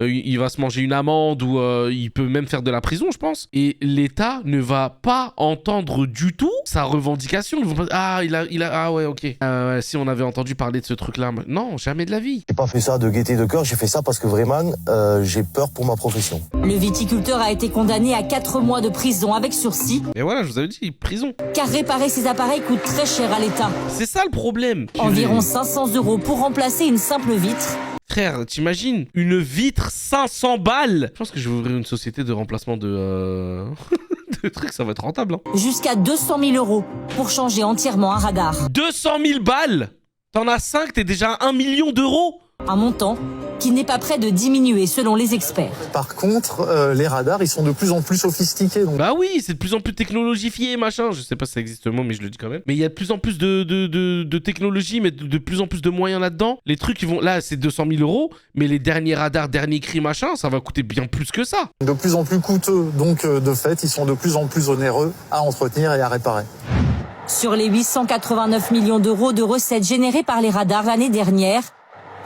il va se manger une amende ou il peut même faire de la prison, je pense. Et l'État ne va pas entendre du tout sa revendication. Ils vont pas... Ah ouais, ok. Si on avait entendu parler de ce truc-là, non, jamais de la vie. J'ai pas fait ça de gaieté de cœur, j'ai fait ça parce que vraiment, j'ai peur pour ma profession. Le viticulteur a été condamné à 4 mois de prison avec sursis. Et voilà, je vous avais dit, prison. Car réparer ces appareils coûte très cher à l'État. C'est ça le problème. Environ 500 € pour remplacer une simple vitre. Frère, t'imagines une vitre 500 balles. Je pense que je vais ouvrir une société de remplacement de trucs, ça va être rentable. Hein. Jusqu'à 200 000 € pour changer entièrement un radar. 200 000 balles. T'en as 5, t'es déjà à 1 million d'euros. Un montant qui n'est pas prêt de diminuer selon les experts. Par contre, les radars, ils sont de plus en plus sophistiqués. Donc... Bah oui, c'est de plus en plus technologifié, machin. Je sais pas si ça existe le mot, mais je le dis quand même. Mais il y a de plus en plus de technologie, mais de plus en plus de moyens là-dedans. Les trucs, ils vont... Là, c'est 200 000 €, mais les derniers radars, derniers cris, machin, ça va coûter bien plus que ça. De plus en plus coûteux. Donc, de fait, ils sont de plus en plus onéreux à entretenir et à réparer. Sur les 889 millions d'euros de recettes générées par les radars l'année dernière,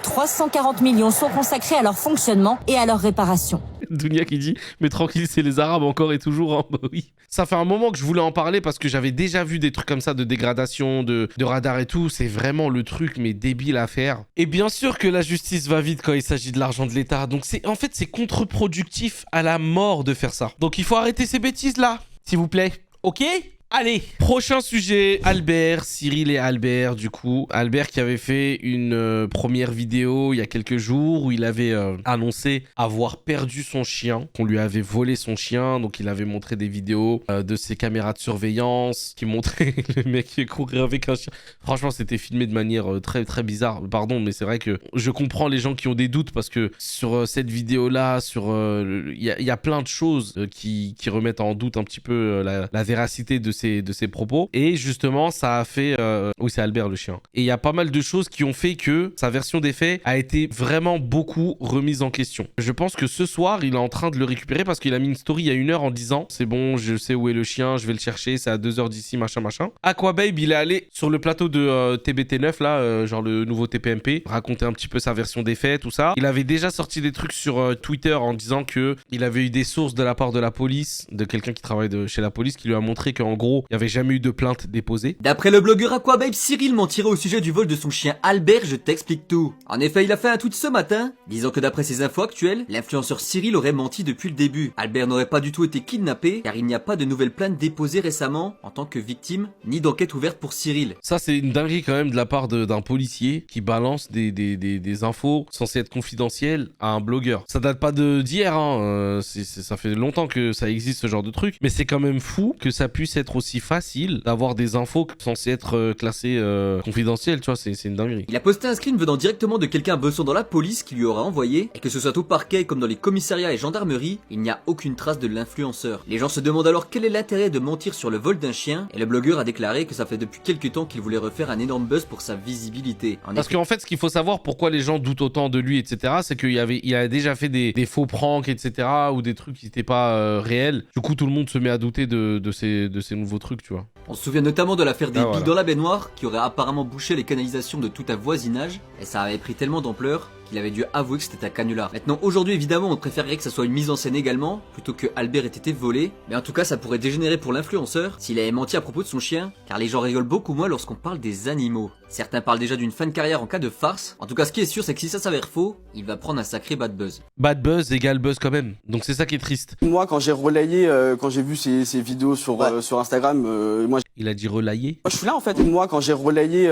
340 millions sont consacrés à leur fonctionnement et à leur réparation. Dounia qui dit « Mais tranquille, c'est les Arabes encore et toujours. Hein. » Bah oui. Ça fait un moment que je voulais en parler parce que j'avais déjà vu des trucs comme ça de dégradation, de radar et tout. C'est vraiment le truc, mais débile à faire. Et bien sûr que la justice va vite quand il s'agit de l'argent de l'État. Donc en fait, c'est contre-productif à la mort de faire ça. Donc il faut arrêter ces bêtises-là, s'il vous plaît. Ok ? Allez, prochain sujet, Albert, Cyril et Albert, du coup. Albert qui avait fait une première vidéo il y a quelques jours où il avait annoncé avoir perdu son chien, qu'on lui avait volé son chien. Donc il avait montré des vidéos de ses caméras de surveillance qui montraient le mec qui courait avec un chien. Franchement, c'était filmé de manière très très bizarre. Pardon, mais c'est vrai que je comprends les gens qui ont des doutes parce que sur cette vidéo-là, il y a plein de choses qui remettent en doute un petit peu la véracité de ses propos. Et justement, ça a fait... Oui, c'est Albert le chien. Et il y a pas mal de choses qui ont fait que sa version des faits a été vraiment beaucoup remise en question. Je pense que ce soir, il est en train de le récupérer parce qu'il a mis une story il y a 1 heure en disant « C'est bon, je sais où est le chien, je vais le chercher, c'est à 2 heures d'ici, machin, machin. » Aquababe, il est allé sur le plateau de TBT9, là, genre le nouveau TPMP, raconter un petit peu sa version des faits, tout ça. Il avait déjà sorti des trucs sur Twitter en disant que il avait eu des sources de la part de la police, de quelqu'un qui travaille chez la police, qui lui a montré qu'en gros, il n'y avait jamais eu de plainte déposée. D'après le blogueur Aquababe, Cyril mentirait au sujet du vol de son chien Albert, je t'explique tout. En effet, il a fait un tweet ce matin, disant que d'après ses infos actuelles, l'influenceur Cyril aurait menti depuis le début. Albert n'aurait pas du tout été kidnappé, car il n'y a pas de nouvelles plaintes déposées récemment en tant que victime, ni d'enquête ouverte pour Cyril. Ça, c'est une dinguerie quand même de la part d'un policier qui balance des infos censées être confidentielles à un blogueur. Ça date pas d'hier, hein. Ça fait longtemps que ça existe ce genre de truc, mais c'est quand même fou que ça puisse être aussi facile d'avoir des infos censées être classées confidentielles, tu vois, c'est une dinguerie. Il a posté un screen venant directement de quelqu'un bossant dans la police qui lui aura envoyé, et que ce soit au parquet comme dans les commissariats et gendarmeries, il n'y a aucune trace de l'influenceur. Les gens se demandent alors quel est l'intérêt de mentir sur le vol d'un chien, et le blogueur a déclaré que ça fait depuis quelques temps qu'il voulait refaire un énorme buzz pour sa visibilité. Parce qu'en fait, ce qu'il faut savoir, pourquoi les gens doutent autant de lui, etc., c'est qu'il a déjà fait des faux pranks, etc., ou des trucs qui n'étaient pas réels. Du coup, tout le monde se met à douter de ces nouveaux trucs, tu vois. On se souvient notamment de l'affaire des billes voilà. dans la baignoire, qui aurait apparemment bouché les canalisations de tout un voisinage, et ça avait pris tellement d'ampleur qu'il avait dû avouer que c'était un canular. Maintenant, aujourd'hui, évidemment, on préférerait que ça soit une mise en scène également, plutôt que Albert ait été volé, mais en tout cas, ça pourrait dégénérer pour l'influenceur s'il avait menti à propos de son chien, car les gens rigolent beaucoup moins lorsqu'on parle des animaux. Certains parlent déjà d'une fin de carrière en cas de farce. En tout cas, ce qui est sûr, c'est que si ça s'avère faux, il va prendre un sacré bad buzz. Bad buzz égale buzz quand même. Donc c'est ça qui est triste. Moi, quand j'ai relayé, quand j'ai vu ces vidéos sur Instagram, moi... Il a dit relayer. Moi, je suis là en fait. Moi, quand j'ai relayé,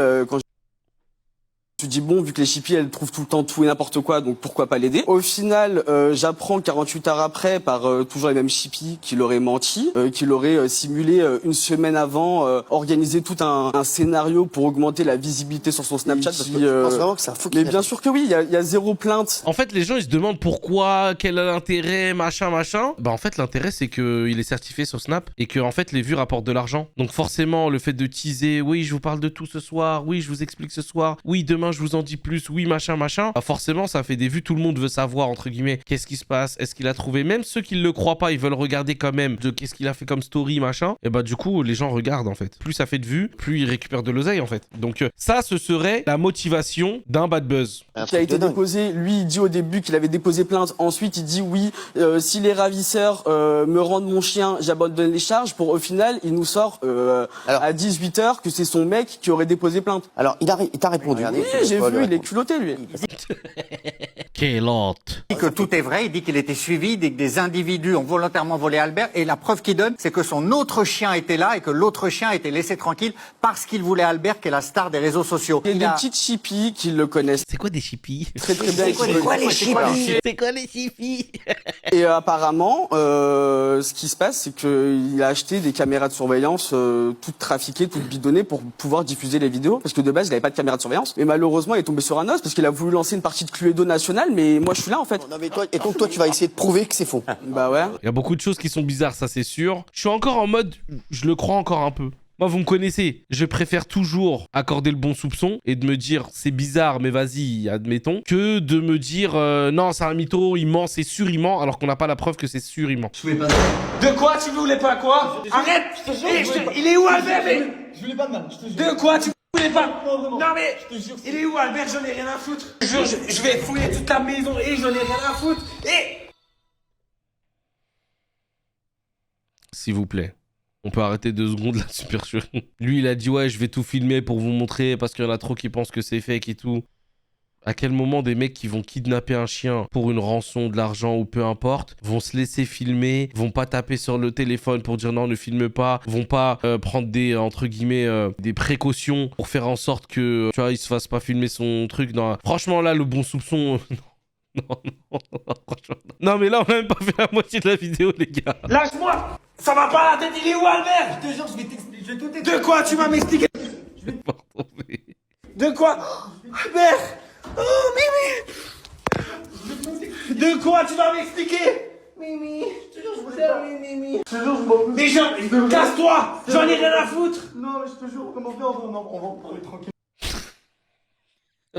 je me suis dit bon, vu que les chippies elles trouvent tout le temps tout et n'importe quoi, donc pourquoi pas l'aider. Au final, j'apprends 48 heures après par toujours les mêmes chippies qu'il aurait menti, qu'il aurait simulé une semaine avant, organisé tout un scénario pour augmenter la visibilité sur son Snapchat. Parce que tu penses vraiment que c'est un faux. Mais bien sûr que oui, il y a zéro plainte. En fait, les gens ils se demandent pourquoi, quel est l'intérêt, machin. Bah en fait, l'intérêt c'est que il est certifié sur Snap et que en fait les vues rapportent de l'argent. Donc forcément, le fait de teaser, oui, je vous parle de tout ce soir, oui, je vous explique ce soir, oui, demain je vous en dis plus, oui, machin, bah forcément, ça fait des vues, tout le monde veut savoir, entre guillemets, qu'est-ce qui se passe, est-ce qu'il a trouvé, même ceux qui ne le croient pas, ils veulent regarder quand même de qu'est-ce qu'il a fait comme story, machin, et bah du coup, les gens regardent, en fait. Plus ça fait de vues, plus ils récupèrent de l'oseille, en fait. Donc ça, ce serait la motivation d'un bad buzz. Qui a été déposé, lui, il dit au début qu'il avait déposé plainte, ensuite il dit oui, si les ravisseurs me rendent mon chien, j'abandonne les charges, pour au final, il nous sort à 18h que c'est son mec qui aurait déposé plainte. Alors, il t'a répondu. Oui, j'ai vu, il est culotté, lui. Quelle honte. Il dit que tout est vrai, il dit qu'il était suivi, il dit que des individus ont volontairement volé Albert, et la preuve qu'il donne, c'est que son autre chien était là, et que l'autre chien a été laissé tranquille parce qu'il voulait Albert, qui est la star des réseaux sociaux. Il y a des petites chippies qui le connaissent. C'est quoi des chippies? Très très bien. C'est quoi les chippies? C'est quoi les chippies? Et apparemment, ce qui se passe, c'est qu'il a acheté des caméras de surveillance toutes trafiquées, toutes bidonnées pour pouvoir diffuser les vidéos. Parce que de base, il n'avait pas de caméra de surveillance. Mais malheureusement, il est tombé sur un os parce qu'il a voulu lancer une partie de Cluedo nationale. Mais moi, je suis là en fait. Non, mais toi, et donc toi, tu vas essayer de prouver que c'est faux. Bah ouais. Il y a beaucoup de choses qui sont bizarres, ça c'est sûr. Je suis encore en mode, je le crois encore un peu. Moi, vous me connaissez, je préfère toujours accorder le bon soupçon et de me dire c'est bizarre, mais vas-y, admettons, que de me dire non, c'est un mytho, il ment, c'est sûr, il ment, alors qu'on n'a pas la preuve que c'est sûr, il ment. De quoi tu voulais pas quoi? Arrête! Il est où Albert? Je voulais pas de mal, je te jure. De quoi tu voulais pas? Non, mais il est où Albert? J'en ai rien à foutre. Je vais fouiller toute la maison et j'en ai rien à foutre. Et S'il vous plaît. On peut arrêter 2 secondes la supercherie. Lui, il a dit ouais, je vais tout filmer pour vous montrer parce qu'il y en a trop qui pensent que c'est fake et tout. À quel moment des mecs qui vont kidnapper un chien pour une rançon, de l'argent ou peu importe, vont se laisser filmer, vont pas taper sur le téléphone pour dire non, ne filme pas, vont pas prendre des, entre guillemets, des précautions pour faire en sorte que, tu vois, il se fasse pas filmer son truc. Non. Franchement, là, le bon soupçon... non, franchement. Non, mais là, on a même pas fait la moitié de la vidéo, les gars. lâche-moi! Ça va pas la tête, il est où Albert? Je te jure, je vais t'expliquer, je vais tout t'expliquer. De quoi tu vas m'expliquer? Je vais pas retrouver. De quoi? Albert! Oh, Mimi! De quoi tu vas m'expliquer? Mimi! Je te jure, je voulais pas. Mimi! Je te jure, je m'en fous. Déjà, casse-toi! J'en ai rien à foutre! Non, mais je te jure, comment faire? On va en parler tranquille.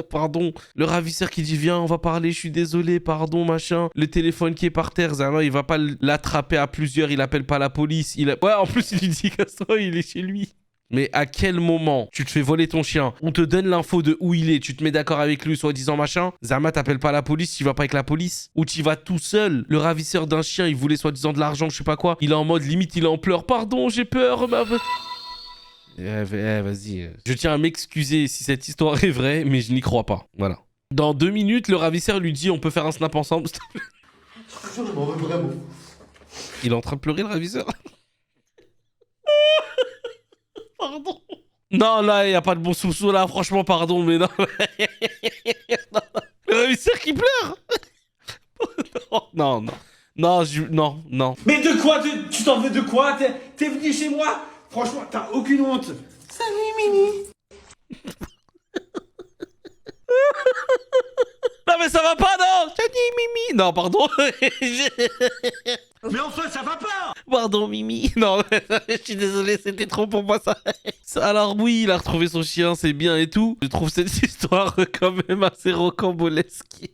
Pardon, le ravisseur qui dit viens on va parler, je suis désolé, pardon machin. Le téléphone qui est par terre, Zama, il va pas l'attraper à plusieurs, il appelle pas la police. Ouais, en plus il lui dit casse-toi, il est chez lui. Mais à quel moment tu te fais voler ton chien, on te donne l'info de où il est, tu te mets d'accord avec lui, soi-disant machin, Zama t'appelles pas la police, tu vas pas avec la police, ou tu vas tout seul. Le ravisseur d'un chien, il voulait soi-disant de l'argent, je sais pas quoi, il est en mode limite, il est en pleurs, pardon, j'ai peur, vas-y. Je tiens à m'excuser si cette histoire est vraie, mais je n'y crois pas. Voilà. Dans 2 minutes, le ravisseur lui dit on peut faire un snap ensemble, s'il te plaît. Je te jure, je m'en veux vraiment. Il est en train de pleurer, le ravisseur. Pardon. Non, là, il n'y a pas de bon soupçon, là. Franchement, pardon, mais non. Le ravisseur qui pleure. Non. Non. Mais de quoi? Tu t'en veux de quoi? T'es venu chez moi? Franchement, t'as aucune honte. Salut, Mimi. Non, mais ça va pas, non. Salut, Mimi. Non, pardon. Mais enfin, ça va pas. Pardon, Mimi. Non, je suis désolé, c'était trop pour moi, ça. Alors oui, il a retrouvé son chien, c'est bien et tout. Je trouve cette histoire quand même assez rocambolesque.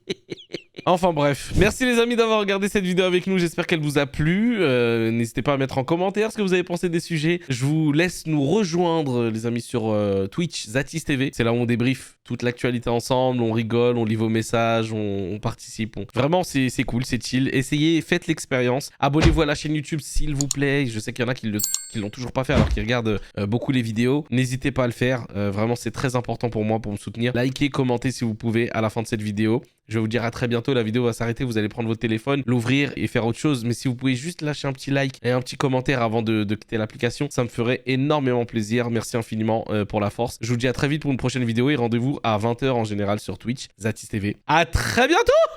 Enfin bref, merci les amis d'avoir regardé cette vidéo avec nous, j'espère qu'elle vous a plu. N'hésitez pas à mettre en commentaire ce que vous avez pensé des sujets. Je vous laisse nous rejoindre les amis sur Twitch, Zatis TV. C'est là où on débriefe toute l'actualité ensemble, on rigole, on lit vos messages, on participe. Vraiment c'est cool, c'est chill. Essayez, faites l'expérience. Abonnez-vous à la chaîne YouTube s'il vous plaît. Je sais qu'il y en a qui l'ont toujours pas fait alors qu'ils regardent beaucoup les vidéos. N'hésitez pas à le faire, vraiment c'est très important pour moi pour me soutenir. Likez, commentez si vous pouvez à la fin de cette vidéo. Je vais vous dire à très bientôt, la vidéo va s'arrêter, vous allez prendre votre téléphone, l'ouvrir et faire autre chose. Mais si vous pouvez juste lâcher un petit like et un petit commentaire avant de quitter l'application, ça me ferait énormément plaisir. Merci infiniment pour la force. Je vous dis à très vite pour une prochaine vidéo et rendez-vous à 20 h en général sur Twitch, Zatis TV. À très bientôt!